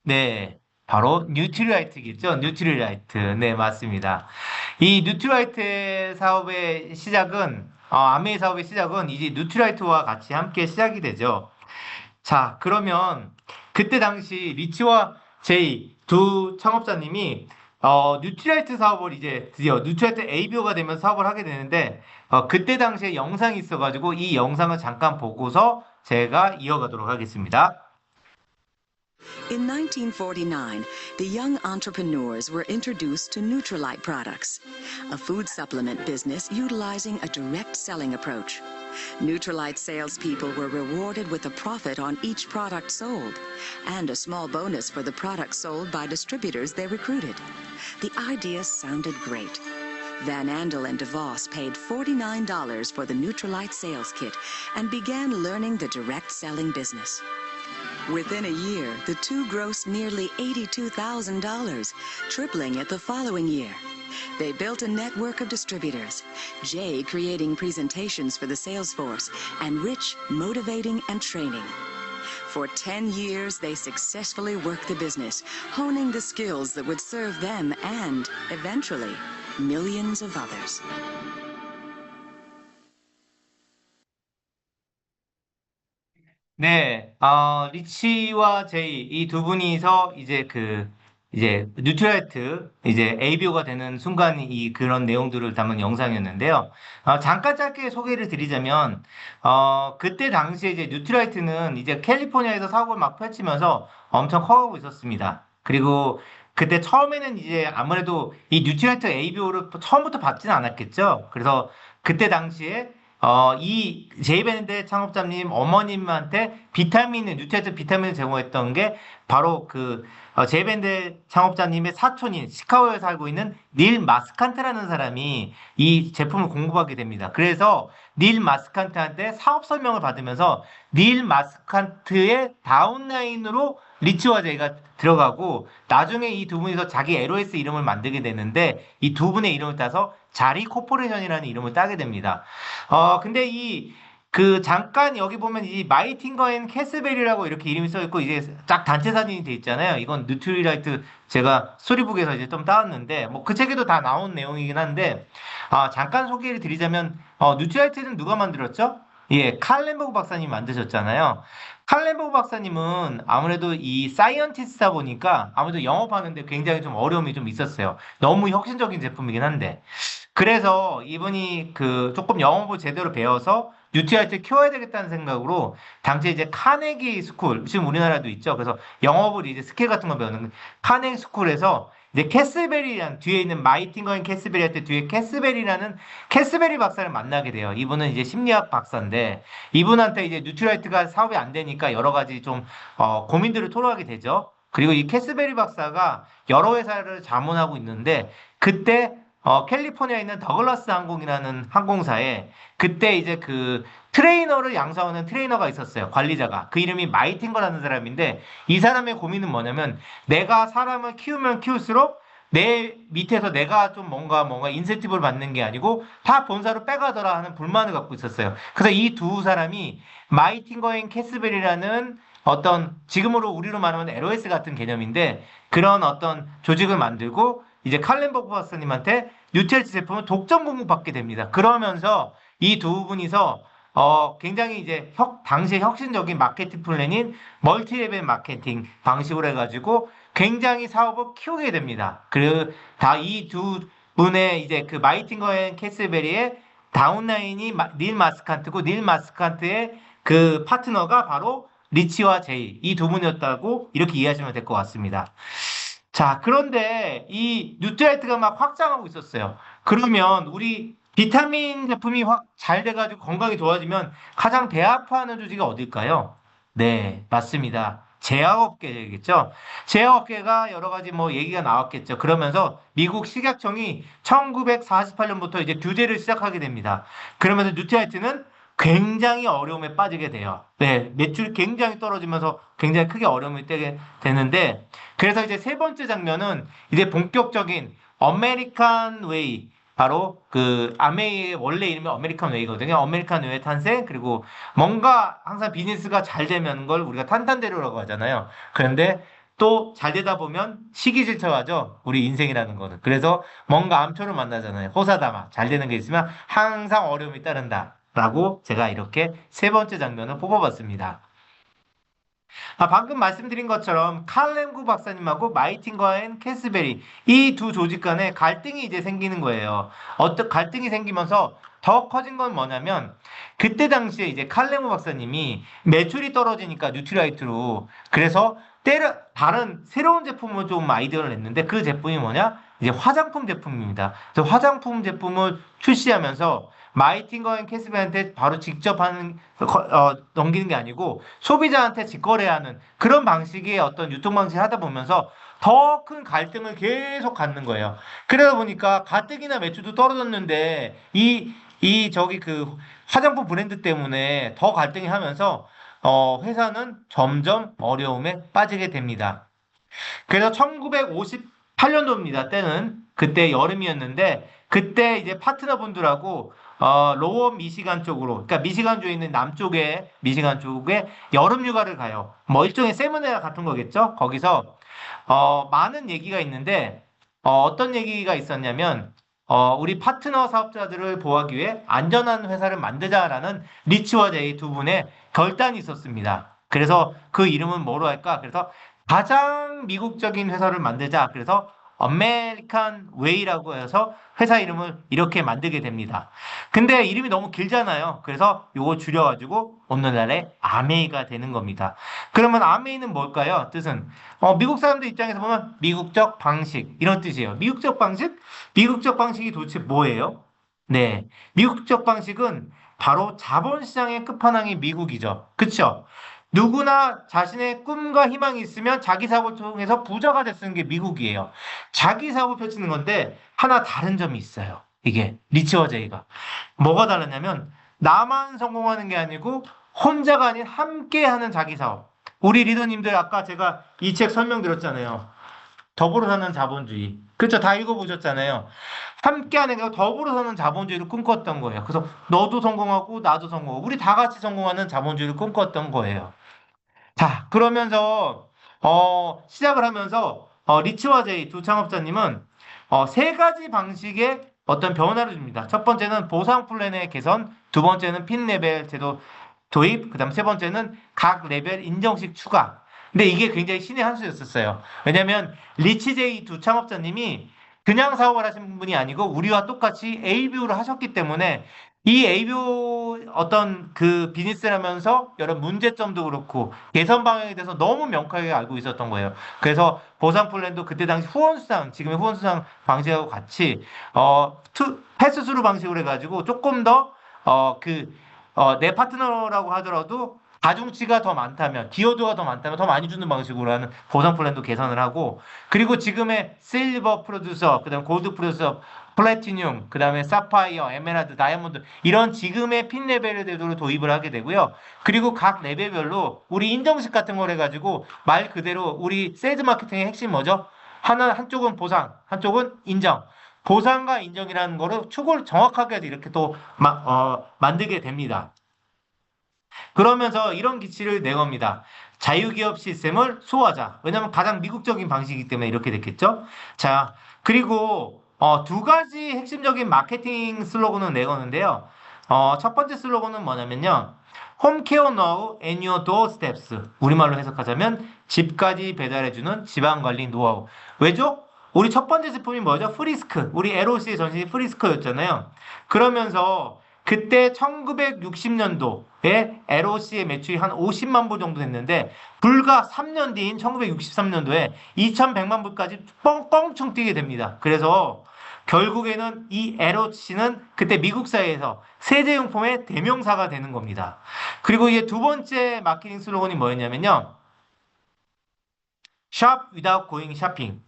네, 바로 뉴트리라이트겠죠. 뉴트리라이트. 네, 맞습니다. 이 뉴트리라이트 사업의 시작은, 아메이 사업의 시작은 이제 뉴트리라이트와 같이 함께 시작이 되죠. 자, 그러면 그때 당시 리치와 제이 두 창업자님이 뉴트리라이트 사업을 이제 드디어 뉴트리라이트 ABO가 되면 사업을 하게 되는데 그때 당시에 영상이 있어가지고 이 영상을 잠깐 보고서 제가 이어가도록 하겠습니다. In 1949, the young entrepreneurs were introduced to Nutrilite products, a food supplement business utilizing a direct selling approach. Nutrilite salespeople were rewarded with a profit on each product sold and a small bonus for the products sold by distributors they recruited. The idea sounded great. Van Andel and DeVos paid $49 for the Nutrilite sales kit and began learning the direct selling business. Within a year, the two grossed nearly $82,000, tripling it the following year. They built a network of distributors, Jay creating presentations for the sales force, and Rich motivating and training. For 10 years, they successfully worked the business, honing the skills that would serve them and, eventually, millions of others. 네, 리치와 제이 이 두 분이서 이제 이제 뉴트라이트 이제 ABO가 되는 순간 이 그런 내용들을 담은 영상이었는데요. 잠깐 짧게 소개를 드리자면 그때 당시에 이제 뉴트라이트는 이제 캘리포니아에서 사업을 막 펼치면서 엄청 커가고 있었습니다. 그리고 그때 처음에는 이제 아무래도 이 뉴트라이트 ABO를 처음부터 받지는 않았겠죠. 그래서 그때 당시에 이 제이밴드 창업자님 어머님한테 뉴트리트 비타민을 제공했던 게 바로 제이밴드 창업자님의 사촌인 시카고에 살고 있는 닐 마스칸트라는 사람이 이 제품을 공급하게 됩니다. 그래서 닐 마스칸트한테 사업 설명을 받으면서 닐 마스칸트의 다운라인으로 리치와 제이가 들어가고 나중에 이 두 분이서 자기 LOS 이름을 만들게 되는데 이 두 분의 이름을 따서 자리 코퍼레이션이라는 이름을 따게 됩니다. 근데 잠깐 여기 보면 이 마이팅거 앤 캐스벨이라고 이렇게 이름이 써 있고 이제 딱 단체 사진이 돼 있잖아요. 이건 뉴트리라이트 제가 스토리북에서 이제 좀 따왔는데 뭐 그 책에도 다 나온 내용이긴 한데 잠깐 소개를 드리자면 뉴트리라이트는 누가 만들었죠? 예, 칼 램버그 박사님 만드셨잖아요. 칼 램버그 박사님은 아무래도 이 사이언티스트다 보니까 아무래도 영업하는데 굉장히 좀 어려움이 좀 있었어요. 너무 혁신적인 제품이긴 한데. 그래서 이분이 조금 영업을 제대로 배워서 뉴트리아이트를 키워야 되겠다는 생각으로 당시에 이제 카네기 스쿨, 지금 우리나라도 있죠. 그래서 영업을 이제 스킬 같은 거 배우는 카네기 스쿨에서 이제 캐스베리라는 뒤에 있는 마이팅거 앤 캐스베리 할 때 뒤에 캐스베리라는 캐스베리 박사를 만나게 돼요. 이분은 이제 심리학 박사인데 이분한테 이제 뉴트라이트가 사업이 안 되니까 여러 가지 좀 고민들을 토로하게 되죠. 그리고 이 캐스베리 박사가 여러 회사를 자문하고 있는데 그때 캘리포니아에 있는 더글라스 항공이라는 항공사에 그때 이제 그 트레이너를 양성하는 트레이너가 있었어요. 관리자가. 그 이름이 마이팅거라는 사람인데 이 사람의 고민은 뭐냐면 내가 사람을 키우면 키울수록 내 밑에서 내가 좀 뭔가 인센티브를 받는 게 아니고 다 본사로 빼가더라 하는 불만을 갖고 있었어요. 그래서 이 두 사람이 마이팅거 앤 캐스벨이라는 어떤 지금으로 우리로 말하면 LOS 같은 개념인데 그런 어떤 조직을 만들고 이제 칼렌버그 박사님한테 뉴트리트 제품을 독점 공급받게 됩니다. 그러면서 이 두 분이서 굉장히 이제 당시에 혁신적인 마케팅 플랜인 멀티레벨 마케팅 방식으로 해가지고 굉장히 사업을 키우게 됩니다. 그 다 이 두 분의 이제 그 마이팅거 앤 캐슬베리의 다운라인이 닐 마스칸트고 닐 마스칸트의 그 파트너가 바로 리치와 제이 이 두 분이었다고 이렇게 이해하시면 될 것 같습니다. 자, 그런데 이 뉴트라이트가 막 확장하고 있었어요. 그러면 우리 비타민 제품이 확 잘 돼가지고 건강이 좋아지면 가장 배아파하는 조직이 어딜까요? 네, 맞습니다. 제약업계겠죠. 제약업계가 여러 가지 뭐 얘기가 나왔겠죠. 그러면서 미국 식약청이 1948년부터 이제 규제를 시작하게 됩니다. 그러면서 뉴트라이트는 굉장히 어려움에 빠지게 돼요. 네, 매출이 굉장히 떨어지면서 굉장히 크게 어려움이 되게 되는데, 그래서 이제 세 번째 장면은 이제 본격적인 아메리칸 웨이, 바로 그 아메이의 원래 이름이 아메리칸 웨이거든요. 아메리칸 웨이 탄생, 그리고 뭔가 항상 비즈니스가 잘 되면 걸 우리가 탄탄대로라고 하잖아요. 그런데 또 잘 되다 보면 시기질투하죠. 우리 인생이라는 거는. 그래서 뭔가 암초를 만나잖아요. 호사다마. 잘 되는 게 있으면 항상 어려움이 따른다. 라고 제가 이렇게 세 번째 장면을 뽑아봤습니다. 방금 말씀드린 것처럼 칼렘구 박사님하고 마이팅거 앤 캐스베리 이 두 조직 간에 갈등이 이제 생기는 거예요. 어떤 갈등이 생기면서 더 커진 건 뭐냐면 그때 당시에 이제 칼렘구 박사님이 매출이 떨어지니까 뉴트라이트로 그래서 다른 새로운 제품을 좀 아이디어를 냈는데 그 제품이 뭐냐? 이제 화장품 제품입니다. 그래서 화장품 제품을 출시하면서 마이팅거 앤 캐스베리한테 바로 직접 넘기는 게 아니고 소비자한테 직거래하는 그런 방식의 어떤 유통 방식을 하다 보면서 더 큰 갈등을 계속 갖는 거예요. 그러다 보니까 가뜩이나 매출도 떨어졌는데 저기 그 화장품 브랜드 때문에 더 갈등이 하면서 회사는 점점 어려움에 빠지게 됩니다. 그래서 1958년도입니다. 때는 그때 여름이었는데 그때 이제 파트너분들하고 로워 미시간 쪽으로, 그러니까 미시간주에 있는 남쪽에 미시간 쪽에 여름 휴가를 가요. 뭐 일종의 세미나 같은 거겠죠. 거기서 많은 얘기가 있는데 어떤 얘기가 있었냐면 우리 파트너 사업자들을 보호하기 위해 안전한 회사를 만들자라는 리치와 제이 두 분의 결단이 있었습니다. 그래서 그 이름은 뭐로 할까? 그래서 가장 미국적인 회사를 만들자. 그래서 아메리칸 웨이라고 해서 회사 이름을 이렇게 만들게 됩니다. 근데 이름이 너무 길잖아요. 그래서 요거 줄여가지고 오늘날의 아메이가 되는 겁니다. 그러면 아메이는 뭘까요? 뜻은 미국 사람들 입장에서 보면 미국적 방식 이런 뜻이에요. 미국적 방식? 미국적 방식이 도대체 뭐예요? 네, 미국적 방식은 바로 자본시장의 끝판왕이 미국이죠. 그쵸? 누구나 자신의 꿈과 희망이 있으면 자기 사업을 통해서 부자가 됐는 게 미국이에요. 자기 사업을 펼치는 건데 하나 다른 점이 있어요. 이게 리치와 제이가 뭐가 다르냐면 나만 성공하는 게 아니고 혼자가 아닌 함께하는 자기 사업. 우리 리더님들 아까 제가 이 책 설명드렸잖아요. 더불어 사는 자본주의. 그렇죠? 다 읽어보셨잖아요. 함께하는 게 더불어 사는 자본주의를 꿈꿨던 거예요. 그래서 너도 성공하고 나도 성공하고 우리 다 같이 성공하는 자본주의를 꿈꿨던 거예요. 자, 그러면서 시작을 하면서 리치와 제이 두 창업자님은 세 가지 방식의 어떤 변화를 줍니다. 첫 번째는 보상 플랜의 개선, 두 번째는 핀 레벨 제도 도입, 그다음 세 번째는 각 레벨 인정식 추가. 근데 이게 굉장히 신의 한 수였었어요. 왜냐하면 리치 제이 두 창업자님이 그냥 사업을 하신 분이 아니고 우리와 똑같이 ABU를 하셨기 때문에 이 에이비오 어떤 그 비즈니스를 하면서 여러 문제점도 그렇고 개선 방향에 대해서 너무 명확하게 알고 있었던 거예요. 그래서 보상 플랜도 그때 당시 후원수당, 지금의 후원수당 방식하고 같이 패스스루 방식으로 해가지고 조금 더 내 파트너라고 하더라도 가중치가 더 많다면, 기여도가 더 많다면 더 많이 주는 방식으로 하는 보상 플랜도 개선을 하고, 그리고 지금의 실버 프로듀서, 그다음 골드 프로듀서, 플래티늄, 그다음에 사파이어, 에메랄드, 다이아몬드 이런 지금의 핀 레벨들도 도입을 하게 되고요. 그리고 각 레벨별로 우리 인정식 같은 걸 해가지고 말 그대로 우리 세일즈 마케팅의 핵심 뭐죠? 한쪽은 보상, 한쪽은 인정. 보상과 인정이라는 거를 축을 정확하게 이렇게 또 만들게 됩니다. 그러면서 이런 기치를 내겁니다. 자유기업 시스템을 수호하자. 왜냐하면 가장 미국적인 방식이기 때문에 이렇게 됐겠죠. 자, 그리고 두 가지 핵심적인 마케팅 슬로건을 내거는데요. 첫 번째 슬로건은 뭐냐면요. Home care now and your doorsteps. 우리말로 해석하자면 집까지 배달해주는 집안관리 노하우. 왜죠? 우리 첫 번째 제품이 뭐죠? 프리스크. 우리 LOC의 전신이 프리스크였잖아요. 그러면서 그때 1960년도에 LOC의 매출이 한 50만 불 정도 됐는데 불과 3년 뒤인 1963년도에 2100만 불까지 뻥뻥충 뛰게 됩니다. 그래서 결국에는 이 LOC는 그때 미국 사회에서 세제용품의 대명사가 되는 겁니다. 그리고 이제 두 번째 마케팅 슬로건이 뭐였냐면요. Shop without going shopping.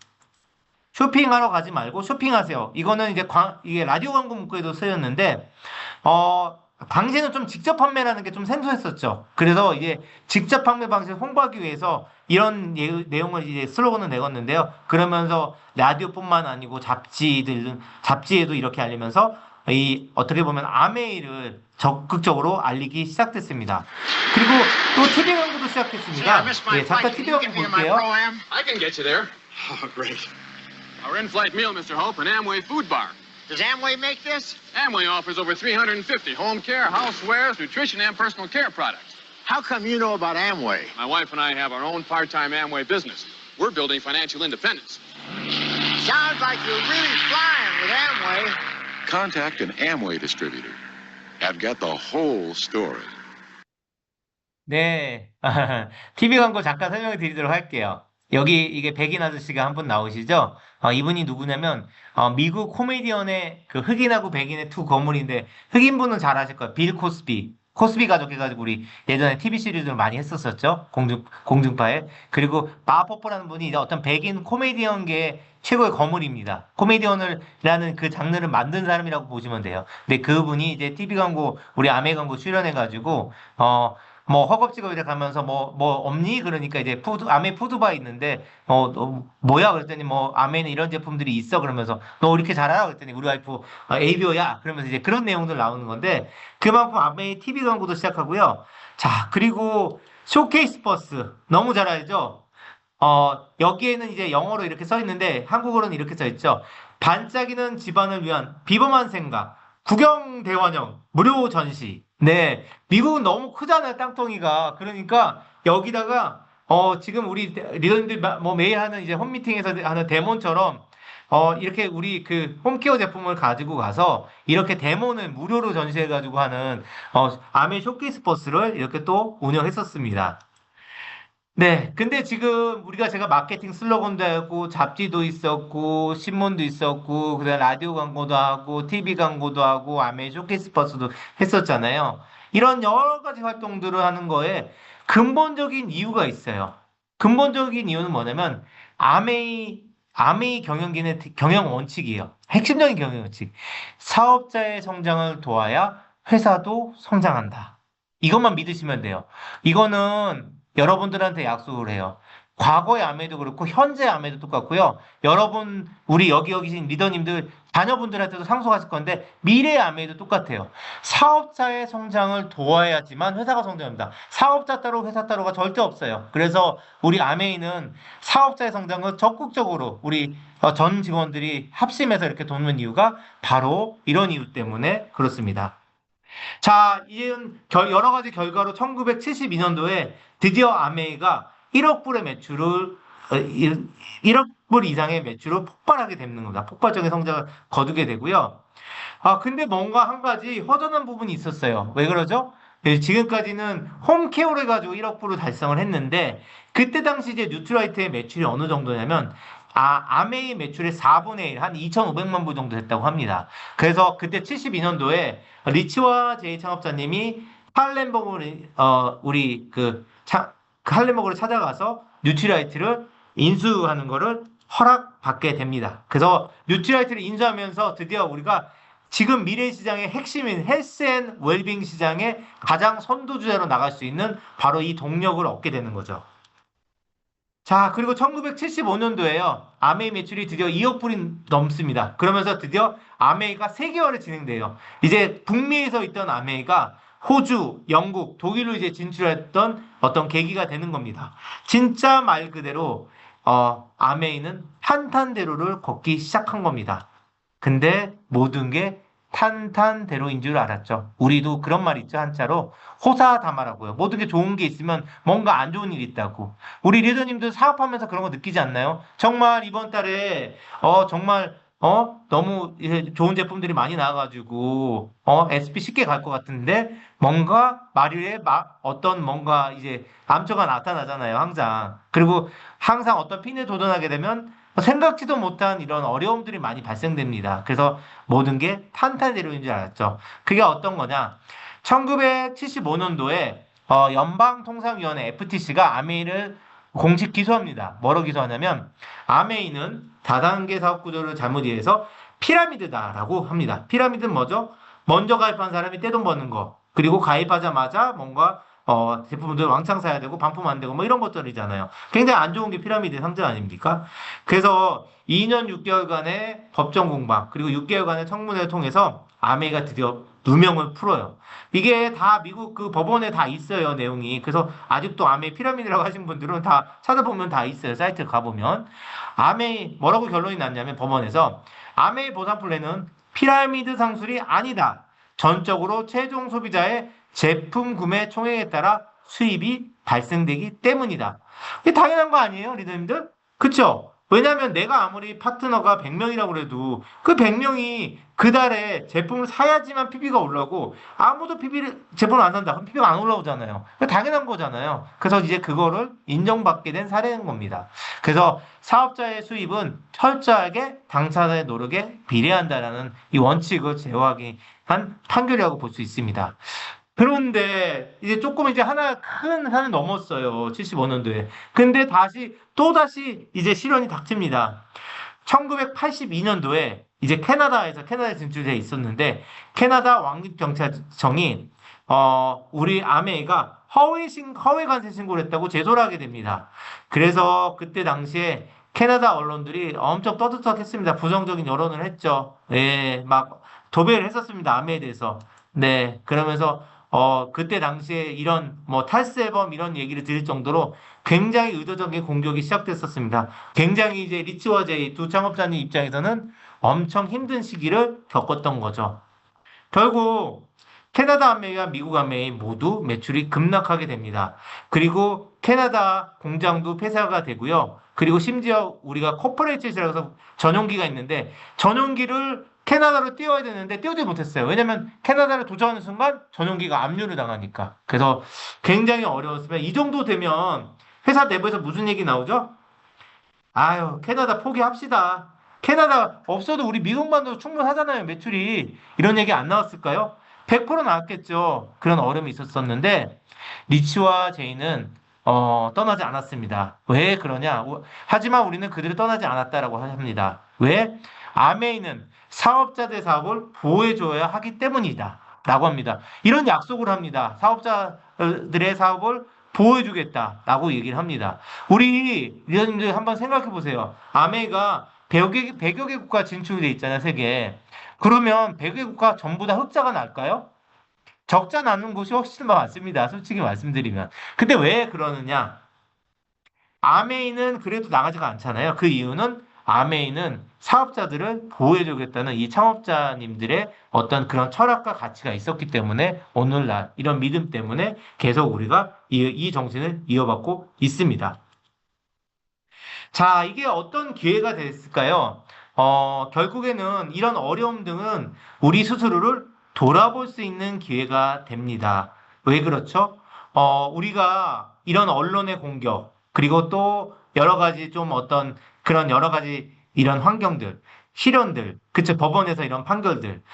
쇼핑하러 가지 말고 쇼핑하세요. 이거는 이제 이게 라디오 광고 문구에도 쓰였는데, 당시에는 좀 직접 판매라는 게 좀 생소했었죠. 그래서 이제 직접 판매 방식을 홍보하기 위해서 이런 내용을 이제 슬로건을 내었는데요. 그러면서 라디오뿐만 아니고 잡지에도 이렇게 알리면서 어떻게 보면 아메이를 적극적으로 알리기 시작됐습니다. 그리고 또 TV 광고도 시작했습니다. 예, 잠깐 TV 광고 볼게요. I can get you there. Oh, great. Our in-flight meal, Mr. Hope, an Amway food bar. Does Amway make this? Amway offers over 350 home care, housewares, nutrition, and personal care products. How come you know about Amway? My wife and I have our own part-time Amway business. We're building financial independence. Sounds like you're really flying with Amway. Contact an Amway distributor. I've got the whole story. 네. TV 광고 잠깐 설명을 드리도록 할게요. 여기 이게 백인 아저씨가 한 분 나오시죠? 이분이 누구냐면 미국 코미디언의 그 흑인하고 백인의 두 거물인데 흑인분은 잘 아실 거예요. 빌 코스비 가족 해가지고 우리 예전에 TV 시리즈를 많이 했었었죠. 공중파에. 그리고 바포퍼라는 분이 이제 어떤 백인 코미디언계의 최고의 거물입니다. 코미디언이라는 그 장르를 만든 사람이라고 보시면 돼요. 근데 그분이 이제 TV 광고, 우리 아메 광고 출연해가지고 뭐 허겁지겁 이렇게 가면서 뭐 없니? 그러니까 이제 아메 푸드바 있는데 너 뭐야? 그랬더니 뭐 아메는 이런 제품들이 있어. 그러면서 너 이렇게 잘 알아? 그랬더니 우리 와이프 에이비오야. 그러면서 이제 그런 내용들 나오는 건데 그만큼 아메의 TV 광고도 시작하고요. 자, 그리고 쇼케이스 버스 너무 잘 알죠? 여기에는 이제 영어로 이렇게 써 있는데 한국어로는 이렇게 써 있죠. 반짝이는 집안을 위한 비범한 생각, 구경 대환영, 무료 전시. 네, 미국은 너무 크잖아요, 땅덩이가. 그러니까 여기다가 지금 우리 리더님들 뭐 매일 하는 이제 홈미팅에서 하는 데모처럼 이렇게 우리 그 홈케어 제품을 가지고 가서 이렇게 데모는 무료로 전시해가지고 하는 아메 쇼케이스 버스를 이렇게 또 운영했었습니다. 네, 근데 지금 제가 마케팅 슬로건도 하고 잡지도 있었고 신문도 있었고 그다음 라디오 광고도 하고 TV 광고도 하고 아메 쇼케이스 버스도 했었잖아요. 이런 여러 가지 활동들을 하는 거에 근본적인 이유가 있어요. 근본적인 이유는 뭐냐면 아메이 경영진의 경영 원칙이에요. 핵심적인 경영 원칙. 사업자의 성장을 도와야 회사도 성장한다. 이것만 믿으시면 돼요. 이거는 여러분들한테 약속을 해요. 과거의 아메도 그렇고 현재 아메도 똑같고요. 여러분 우리 여기 계신 리더님들 자녀분들한테도 상속하실 건데 미래의 아메도 똑같아요. 사업자의 성장을 도와야지만 회사가 성장합니다. 사업자 따로 회사 따로가 절대 없어요. 그래서 우리 아메이는 사업자의 성장을 적극적으로 우리 전 직원들이 합심해서 이렇게 돕는 이유가 바로 이런 이유 때문에 그렇습니다. 자, 이은 여러 가지 결과로 1972년도에 드디어 아메이가 1억 불의 매출을 1억 불 이상의 매출을 폭발하게 되는 겁니다. 폭발적인 성장을 거두게 되고요. 근데 뭔가 한 가지 허전한 부분이 있었어요. 왜 그러죠? 지금까지는 홈케어를 해가지고 1억 불을 달성을 했는데, 그때 당시 이제 뉴트라이트의 매출이 어느 정도냐면, 아메이 매출의 4분의 1, 한 2,500만 불 정도 됐다고 합니다. 그래서 그때 72년도에 리치와 제이 창업자님이 할렘버그를, 그 할렘버그를 찾아가서 뉴트라이트를 인수하는 거를 허락받게 됩니다. 그래서 뉴트라이트를 인수하면서 드디어 우리가 지금 미래 시장의 핵심인 헬스 앤 웰빙 시장의 가장 선두주자로 나갈 수 있는 바로 이 동력을 얻게 되는 거죠. 자, 그리고 1975년도에요. 아메이 매출이 드디어 2억 불이 넘습니다. 그러면서 드디어 아메이가 세계화를 진행돼요. 이제 북미에서 있던 아메이가 호주, 영국, 독일로 이제 진출했던 어떤 계기가 되는 겁니다. 진짜 말 그대로 아메이는 탄탄대로를 걷기 시작한 겁니다. 근데 모든 게 탄탄대로인 줄 알았죠. 우리도 그런 말 있죠. 한자로 호사다마라고요. 모든 게 좋은 게 있으면 뭔가 안 좋은 일이 있다고. 우리 리더님들 사업하면서 그런 거 느끼지 않나요? 정말 이번 달에 정말 너무 이제 좋은 제품들이 많이 나와가지고 SP 쉽게 갈 것 같은데 뭔가 말일에 어떤 뭔가 이제 암초가 나타나잖아요. 항상. 그리고 항상 어떤 핀에 도전하게 되면 생각지도 못한 이런 어려움들이 많이 발생됩니다. 그래서 모든 게 탄탄대로인 줄 알았죠. 그게 어떤 거냐? 1975년도에 연방통상위원회 FTC가 아메이를 공식 기소합니다. 뭐로 기소하냐면 아메이는 다단계 사업 구조를 잘못 이해해서 피라미드다라고 합니다. 피라미드는 뭐죠? 먼저 가입한 사람이 떼돈 버는 거. 그리고 가입하자마자 뭔가 제품들 왕창 사야 되고 반품 안 되고 뭐 이런 것들이잖아요. 굉장히 안 좋은 게 피라미드의 상징 아닙니까? 그래서 2년 6개월간의 법정 공방 그리고 6개월간의 청문회를 통해서 아메이가 드디어 누명을 풀어요. 이게 다 미국 그 법원에 다 있어요, 내용이. 그래서 아직도 아메이 피라미드라고 하신 분들은 다 찾아보면 다 있어요. 사이트에 가보면. 아메이 뭐라고 결론이 났냐면 법원에서 아메이 보상 플랜은 피라미드 상술이 아니다. 전적으로 최종 소비자의 제품 구매 총액에 따라 수입이 발생되기 때문이다. 이게 당연한 거 아니에요, 리더님들? 그쵸? 왜냐면 내가 아무리 파트너가 100명이라고 해도 그 100명이 그 달에 제품을 사야지만 PB가 올라오고 아무도 제품을 안 산다. 그럼 PB가 안 올라오잖아요. 당연한 거잖아요. 그래서 이제 그거를 인정받게 된 사례인 겁니다. 그래서 사업자의 수입은 철저하게 당사자의 노력에 비례한다라는 이 원칙을 제어하기 한 판결이라고 볼 수 있습니다. 그런데 이제 조금 이제 하나 큰 산을 넘었어요. 75년도에. 근데 또다시 이제 실현이 닥칩니다. 1982년도에 이제 캐나다에 진출돼 있었는데 캐나다 왕립경찰청이 우리 아메이가 허위 관세 신고를 했다고 제소를 하게 됩니다. 그래서 그때 당시에 캐나다 언론들이 엄청 떠들썩했습니다. 부정적인 여론을 했죠. 예, 막 도배를 했었습니다. 아메이에 대해서. 네, 그러면서 그때 당시에 이런 뭐 탈세범 이런 얘기를 들을 정도로 굉장히 의도적인 공격이 시작됐었습니다. 굉장히 이제 리치와 제이 두 창업자님 입장에서는 엄청 힘든 시기를 겪었던 거죠. 결국 캐나다 아메이와 미국 아메이 모두 매출이 급락하게 됩니다. 그리고 캐나다 공장도 폐쇄가 되고요. 그리고 심지어 우리가 코퍼레이트라고 해서 전용기가 있는데 전용기를 캐나다로 띄워야 되는데 띄우지 못했어요. 왜냐면 캐나다를 도착하는 순간 전용기가 압류를 당하니까. 그래서 굉장히 어려웠습니다. 이 정도 되면 회사 내부에서 무슨 얘기 나오죠? 아유, 캐나다 포기합시다. 캐나다 없어도 우리 미국만도 충분하잖아요, 매출이. 이런 얘기 안 나왔을까요? 100% 나왔겠죠. 그런 어려움이 있었었는데 리치와 제이는 떠나지 않았습니다. 왜 그러냐? 하지만 우리는 그들을 떠나지 않았다라고 합니다. 왜? 아메이는 사업자들의 사업을 보호해줘야 하기 때문이다. 라고 합니다. 이런 약속을 합니다. 사업자들의 사업을 보호해주겠다라고 얘기를 합니다. 우리 리더님들 한번 생각해 보세요. 아메이가 100여 개 국가 진출돼 있잖아요, 세계에. 그러면 100여 개 국가 전부 다 흑자가 날까요? 적자 나는 곳이 훨씬 더 많습니다. 솔직히 말씀드리면. 근데 왜 그러느냐? 아메이는 그래도 나가지가 않잖아요. 그 이유는 아메이는 사업자들을 보호해주겠다는 이 창업자님들의 어떤 그런 철학과 가치가 있었기 때문에 오늘날 이런 믿음 때문에 계속 우리가 이 정신을 이어받고 있습니다. 자, 이게 어떤 기회가 됐을까요? 결국에는 이런 어려움 등은 우리 스스로를 돌아볼 수 있는 기회가 됩니다. 왜 그렇죠? 우리가 이런 언론의 공격, 그리고 또 여러 가지 좀 어떤 그런 여러 가지 이런 환경들, 실현들, 그쵸, 법원에서 이런 판결들,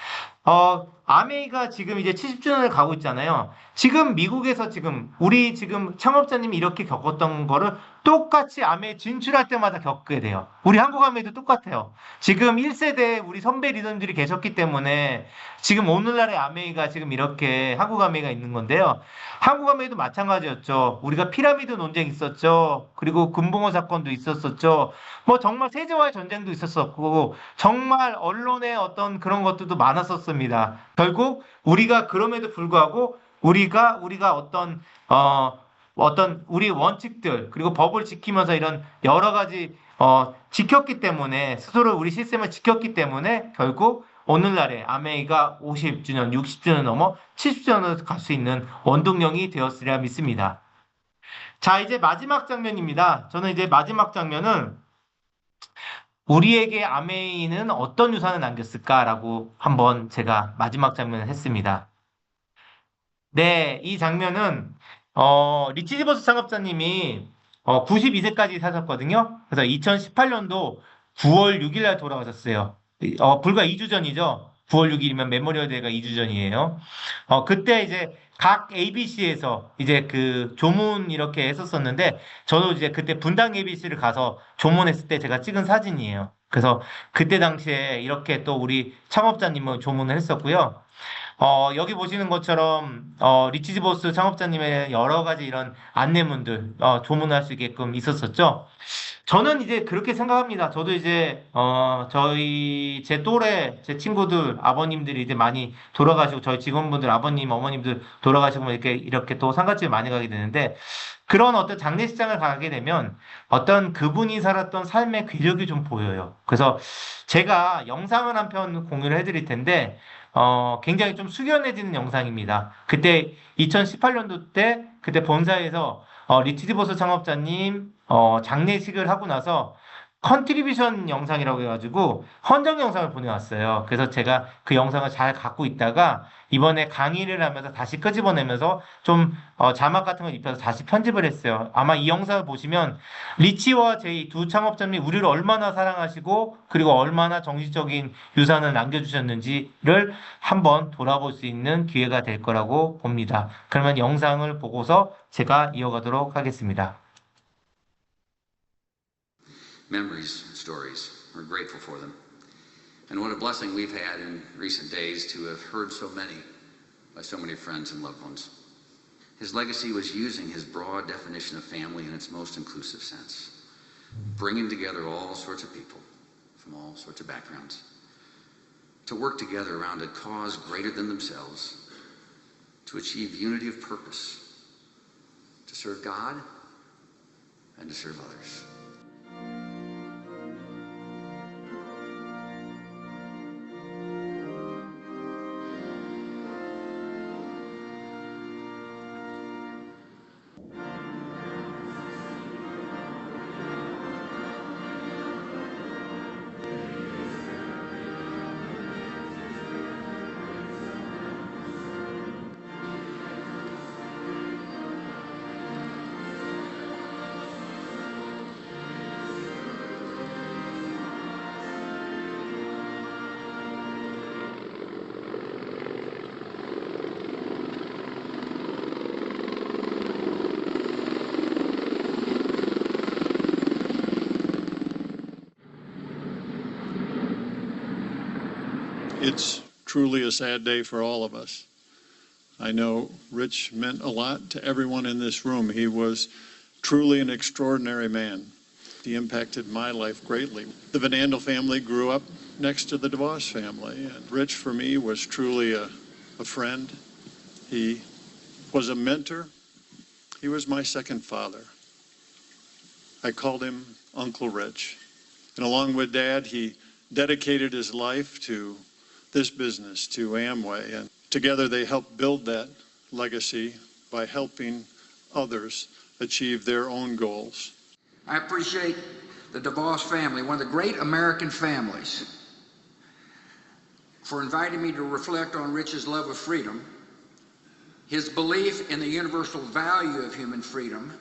아메이가 지금 이제 70주년을 가고 있잖아요. 지금 미국에서 지금 우리 지금 창업자님이 이렇게 겪었던 거를 똑같이 아메이 진출할 때마다 겪게 돼요. 우리 한국 아메이도 똑같아요. 지금 1세대 우리 선배 리더님들이 계셨기 때문에 지금 오늘날의 아메이가 지금 이렇게 한국 아메이가 있는 건데요. 한국 아메이도 마찬가지였죠. 우리가 피라미드 논쟁 있었죠. 그리고 금붕어 사건도 있었었죠. 뭐 정말 세제와의 전쟁도 있었었고 정말 언론의 어떤 그런 것들도 많았었습니다. 결국 우리가 그럼에도 불구하고 우리가 어떤 우리 원칙들 그리고 법을 지키면서 이런 여러 가지 지켰기 때문에 스스로 우리 시스템을 지켰기 때문에 결국 오늘날의 아메이가 50주년, 60주년 넘어 70주년을 갈 수 있는 원동력이 되었으리라 믿습니다. 자, 이제 마지막 장면입니다. 저는 이제 마지막 장면은 우리에게 아메이는 어떤 유산을 남겼을까라고 한번 제가 마지막 장면을 했습니다. 네, 이 장면은 리치 디버스 창업자님이 92세까지 사셨거든요. 그래서 2018년도 9월 6일 날 돌아가셨어요. 불과 2주 전이죠. 9월 6일이면 메모리얼 데이가 2주 전이에요. 그때 이제 각 ABC에서 이제 그 조문 이렇게 했었었는데 저도 이제 그때 분당 ABC를 가서 조문했을 때 제가 찍은 사진이에요. 그래서 그때 당시에 이렇게 또 우리 창업자님을 조문을 했었고요. 여기 보시는 것처럼 리치지보스 창업자님의 여러 가지 이런 안내문들 조문할 수 있게끔 있었었죠. 저는 이제 그렇게 생각합니다. 저도 이제 제 또래 제 친구들 아버님들이 이제 많이 돌아가시고 저희 직원분들 아버님 어머님들 돌아가시고 뭐 이렇게 또 상가집에 많이 가게 되는데 그런 어떤 장례식장을 가게 되면 어떤 그분이 살았던 삶의 궤적이 좀 보여요. 그래서 제가 영상을 한 편 공유를 해드릴 텐데 굉장히 좀 숙연해지는 영상입니다. 그때 2018년도 때 그때 본사에서 리치디버스 창업자님 장례식을 하고 나서 컨트리뷰션 영상이라고 해가지고 헌정 영상을 보내왔어요. 그래서 제가 그 영상을 잘 갖고 있다가 이번에 강의를 하면서 다시 끄집어내면서 좀 자막 같은 걸 입혀서 다시 편집을 했어요. 아마 이 영상을 보시면 리치와 제이 두 창업자님이 우리를 얼마나 사랑하시고 그리고 얼마나 정신적인 유산을 남겨주셨는지를 한번 돌아볼 수 있는 기회가 될 거라고 봅니다. 그러면 영상을 보고서 제가 이어가도록 하겠습니다. Memories and stories. We're grateful for them. And what a blessing we've had in recent days to have heard so many by so many friends and loved ones. His legacy was using his broad definition of family in its most inclusive sense, bringing together all sorts of people from all sorts of backgrounds to work together around a cause greater than themselves, to achieve unity of purpose, to serve God and to serve others. It's truly a sad day for all of us. I know Rich meant a lot to everyone in this room. He was truly an extraordinary man. He impacted my life greatly. The Van Andel family grew up next to the DeVos family, and Rich for me was truly a friend. He was a mentor. He was my second father. I called him Uncle Rich. And along with Dad, he dedicated his life to this business, to Amway, and together they helped build that legacy by helping others achieve their own goals. I appreciate the DeVos family, one of the great American families, for inviting me to reflect on Rich's love of freedom, his belief in the universal value of human freedom,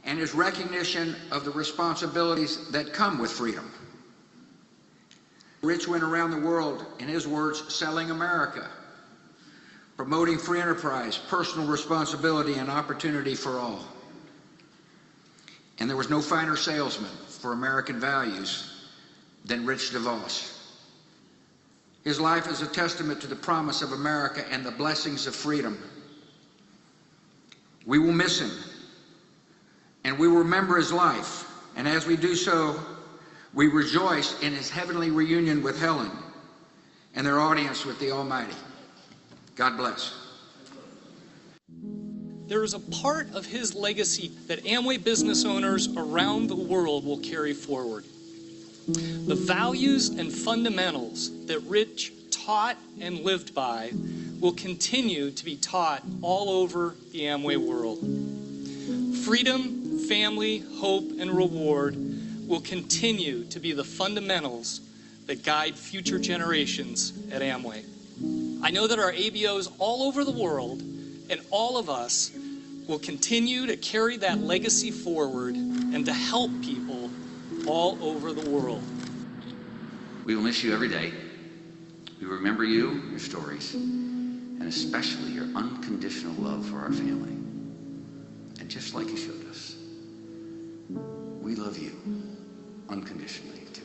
and his recognition of the responsibilities that come with freedom. Rich went around the world, in his words, selling America, promoting free enterprise, personal responsibility, and opportunity for all. And there was no finer salesman for American values than Rich DeVos. His life is a testament to the promise of America and the blessings of freedom. We will miss him, and we will remember his life. And as we do so, we rejoice in his heavenly reunion with Helen and their audience with the Almighty. God bless. There is a part of his legacy that Amway business owners around the world will carry forward. The values and fundamentals that Rich taught and lived by will continue to be taught all over the Amway world. Freedom, family, hope, and reward will continue to be the fundamentals that guide future generations at Amway. I know that our ABOs all over the world and all of us will continue to carry that legacy forward and to help people all over the world. We will miss you every day. We remember you, your stories, and especially your unconditional love for our family. And just like you showed us, we love you unconditionally too.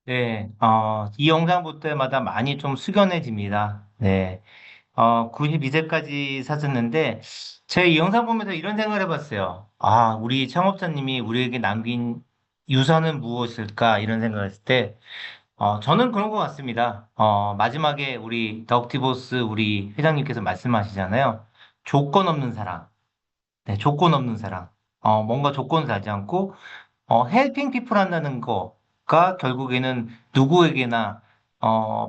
네, 이 영상 볼 때마다 많이 좀 숙연해집니다. 네, 92세까지 사셨는데, 제가 이 영상 보면서 이런 생각을 해봤어요. 아, 우리 창업자님이 우리에게 남긴 유산은 무엇일까? 이런 생각을 했을 때, 저는 그런 것 같습니다. 마지막에 우리 덕티보스 우리 회장님께서 말씀하시잖아요. 조건 없는 사랑. 네, 조건 없는 사랑. 뭔가 조건을 달지 않고, 헬핑 피플 한다는 거가 결국에는 누구에게나,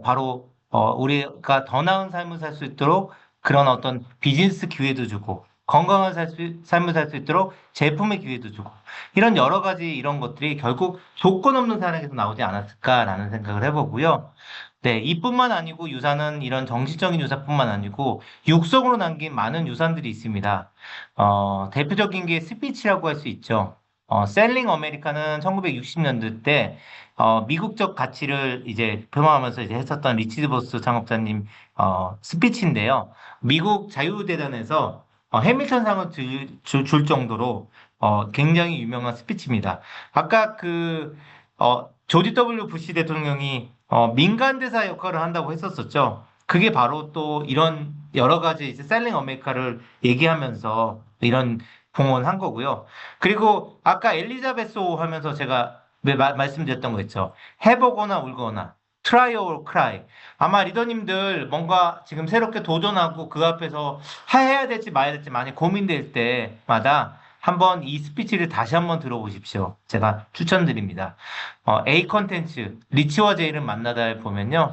바로, 우리가 더 나은 삶을 살 수 있도록 그런 어떤 비즈니스 기회도 주고, 건강한 삶을 살 수 있도록 제품의 기회도 주고, 이런 여러 가지 이런 것들이 결국 조건 없는 사랑에서 나오지 않았을까라는 생각을 해보고요. 네, 이뿐만 아니고 유산은 이런 정신적인 유산뿐만 아니고 육성으로 남긴 많은 유산들이 있습니다. 대표적인 게 스피치라고 할 수 있죠. 셀링 어메리카는 1960년대 때 미국적 가치를 이제 표방하면서 이제 했었던 리치드 보스 창업자님 스피치인데요. 미국 자유대단에서 해밀턴상을 줄 정도로 굉장히 유명한 스피치입니다. 아까 조지 W. 부시 대통령이 민간 대사 역할을 한다고 했었었죠. 그게 바로 또 이런 여러 가지 이제 셀링 어메리카를 얘기하면서 이런 봉헌한 거고요. 그리고 아까 엘리자베스호 하면서 제가 말씀드렸던 거 있죠. 해보거나 울거나 try or cry. 아마 리더님들 뭔가 지금 새롭게 도전하고 그 앞에서 해야 될지 말아야 될지 많이 고민될 때마다 한번 이 스피치를 다시 한번 들어보십시오. 제가 추천드립니다. A 컨텐츠 리치와 제이를 만나다에 보면요.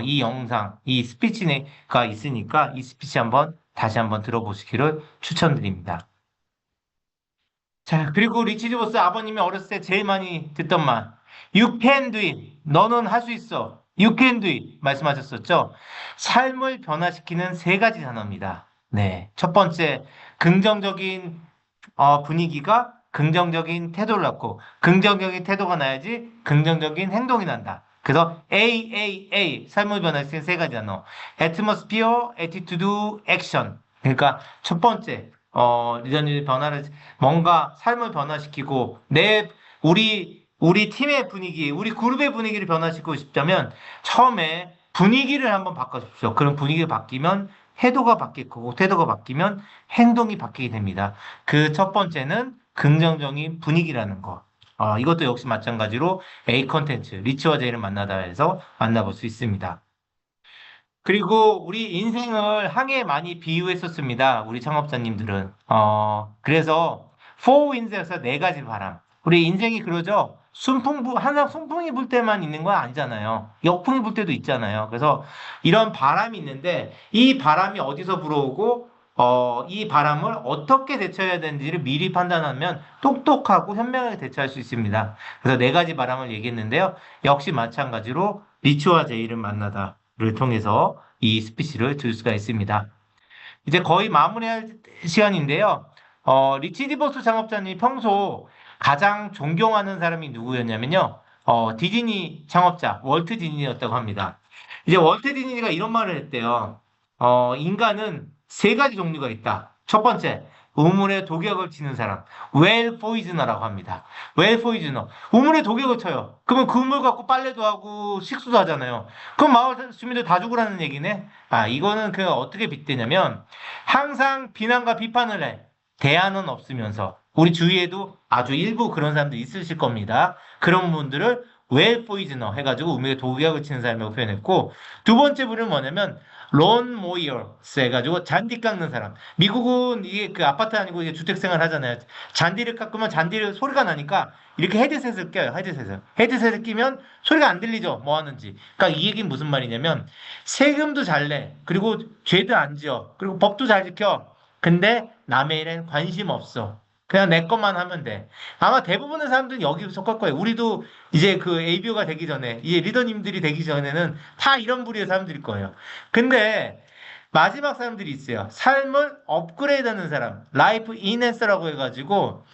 이 영상, 이 스피치가 있으니까 이 스피치 다시 한번 들어보시기를 추천드립니다. 자, 그리고 리치드 보스 아버님이 어렸을 때 제일 많이 듣던 말, You can do it. 너는 할 수 있어. You can do it. 말씀하셨었죠? 삶을 변화시키는 세 가지 단어입니다. 네. 첫 번째, 긍정적인 분위기가 긍정적인 태도를 낳고, 긍정적인 태도가 나야지 긍정적인 행동이 난다. 그래서 AAA, 삶을 변화시키는 세 가지 단어. Atmosphere, Attitude, Action. 그러니까 첫 번째, 리더님의 변화를, 뭔가 삶을 변화시키고, 우리 팀의 분위기, 우리 그룹의 분위기를 변화시키고 싶다면, 처음에 분위기를 한번 바꿔주십시오. 그럼 분위기가 바뀌면 태도가 바뀔 거고, 태도가 바뀌면 행동이 바뀌게 됩니다. 그 첫 번째는 긍정적인 분위기라는 거. 이것도 역시 마찬가지로 A 컨텐츠, 리치와 제이를 만나다 해서 만나볼 수 있습니다. 그리고 우리 인생을 항해에 많이 비유했었습니다. 우리 창업자님들은. 그래서 4winds에서 네 가지 바람. 우리 인생이 그러죠? 항상 순풍이 불 때만 있는 건 아니잖아요. 역풍이 불 때도 있잖아요. 그래서 이런 바람이 있는데 이 바람이 어디서 불어오고 이 바람을 어떻게 대처해야 되는지를 미리 판단하면 똑똑하고 현명하게 대처할 수 있습니다. 그래서 네 가지 바람을 얘기했는데요. 역시 마찬가지로 리치와 제이를 만나다를 통해서 이 스피치를 들 수가 있습니다. 이제 거의 마무리할 시간인데요. 리치 디버스 창업자님이 평소 가장 존경하는 사람이 누구였냐면요. 디즈니 창업자, 월트 디즈니였다고 합니다. 이제 월트 디즈니가 이런 말을 했대요. 인간은 세 가지 종류가 있다. 첫 번째, 우물에 독약을 치는 사람, 웰 포이즈너라고 합니다. 웰 포이즈너. 우물에 독약을 쳐요. 그러면 그 우물 갖고 빨래도 하고 식수도 하잖아요. 그럼 마을 주민들 다 죽으라는 얘기네? 이거는 그 어떻게 빗대냐면 항상 비난과 비판을 해. 대안은 없으면서 우리 주위에도 아주 일부 그런 사람들이 있으실 겁니다. 그런 분들을 웰 포이즈너 해가지고 우물에 독약을 치는 사람이라고 표현했고, 두 번째 분은 뭐냐면 론 모이어스 해가지고 잔디 깎는 사람. 미국은 이게 그 아파트 아니고 이게 주택 생활 하잖아요. 잔디를 깎으면 잔디를 소리가 나니까 이렇게 헤드셋을 껴요. 헤드셋을 끼면 소리가 안 들리죠. 뭐 하는지. 그러니까 이 얘기는 무슨 말이냐면 세금도 잘 내. 그리고 죄도 안 지어. 그리고 법도 잘 지켜. 근데 남의 일엔 관심 없어. 그냥 내 것만 하면 돼. 아마 대부분의 사람들은 여기 속할 거예요. 우리도 이제 그 ABO가 되기 전에, 이제 리더님들이 되기 전에는 다 이런 부류의 사람들일 거예요. 근데 마지막 사람들이 있어요. 삶을 업그레이드하는 사람, 라이프 인핸서라고 해가지고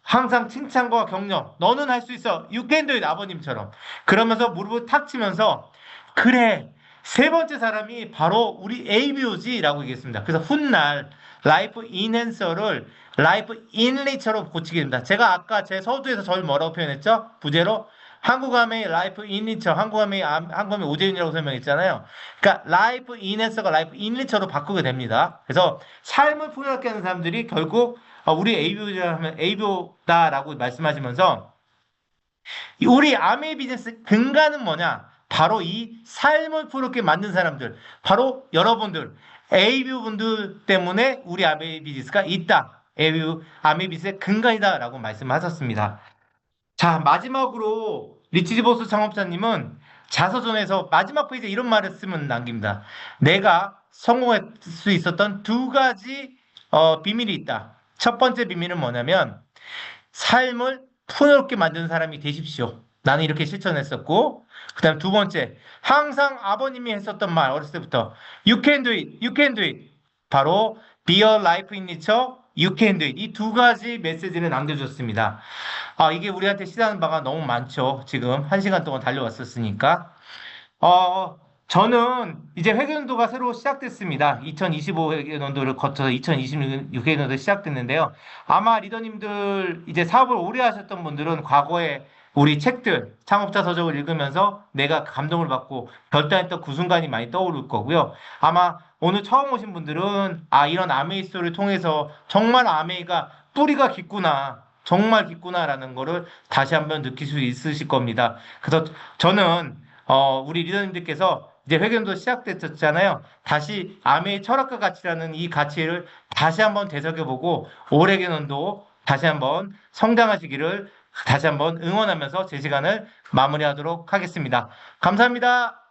항상 칭찬과 격려. 너는 할 수 있어. You can do it, 아버님처럼. 그러면서 무릎을 탁 치면서 그래. 세 번째 사람이 바로 우리 ABO지라고 얘기했습니다. 그래서 훗날 라이프 인핸서를 라이프 인리처로 고치게 됩니다. 제가 아까 제 서두에서 저를 뭐라고 표현했죠? 부제로 한국함의 라이프 인리처, 한국함의 오재윤이라고 설명했잖아요. 그러니까 라이프 인핸서가 라이프 인리처로 바꾸게 됩니다. 그래서 삶을 풍요롭게 하는 사람들이 결국 우리 ABO다라고 말씀하시면서 우리 아메이 비즈니스 근간은 뭐냐? 바로 이 삶을 풍요롭게 만든 사람들, 바로 여러분들, ABO 분들 때문에 우리 아메이 비즈니스가 있다. 아메이 비즈니스의 근간이다라고 말씀하셨습니다. 자, 마지막으로 리치 디버스 창업자님은 자서전에서 마지막 페이지에 이런 말을 쓰면 남깁니다. 내가 성공할 수 있었던 두 가지 비밀이 있다. 첫 번째 비밀은 뭐냐면 삶을 풍요롭게 만드는 사람이 되십시오. 나는 이렇게 실천했었고, 그 다음 두 번째, 항상 아버님이 했었던 말, 어렸을 때부터 You can do it, you can do it. 바로 Be a life in nature, you can do it. 이 두 가지 메시지를 남겨줬습니다. 이게 우리한테 시사하는 바가 너무 많죠. 지금 1시간 동안 달려왔었으니까. 저는 이제 회계연도가 새로 시작됐습니다. 2025 회계연도를 거쳐서 2026 회계연도 시작됐는데요. 아마 리더님들 이제 사업을 오래 하셨던 분들은 과거에 우리 책들, 창업자 서적을 읽으면서 내가 감동을 받고 결단했던 그 순간이 많이 떠오를 거고요. 아마 오늘 처음 오신 분들은 이런 아메이 스토리를 통해서 정말 아메이가 뿌리가 깊구나, 정말 깊구나라는 거를 다시 한번 느낄 수 있으실 겁니다. 그래서 저는 우리 리더님들께서 이제 회견도 시작됐잖아요. 다시 아메이 철학과 가치라는 이 가치를 다시 한번 되새겨보고 올해 회견도 다시 한번 성장하시기를 다시 한번 응원하면서 제 시간을 마무리하도록 하겠습니다. 감사합니다.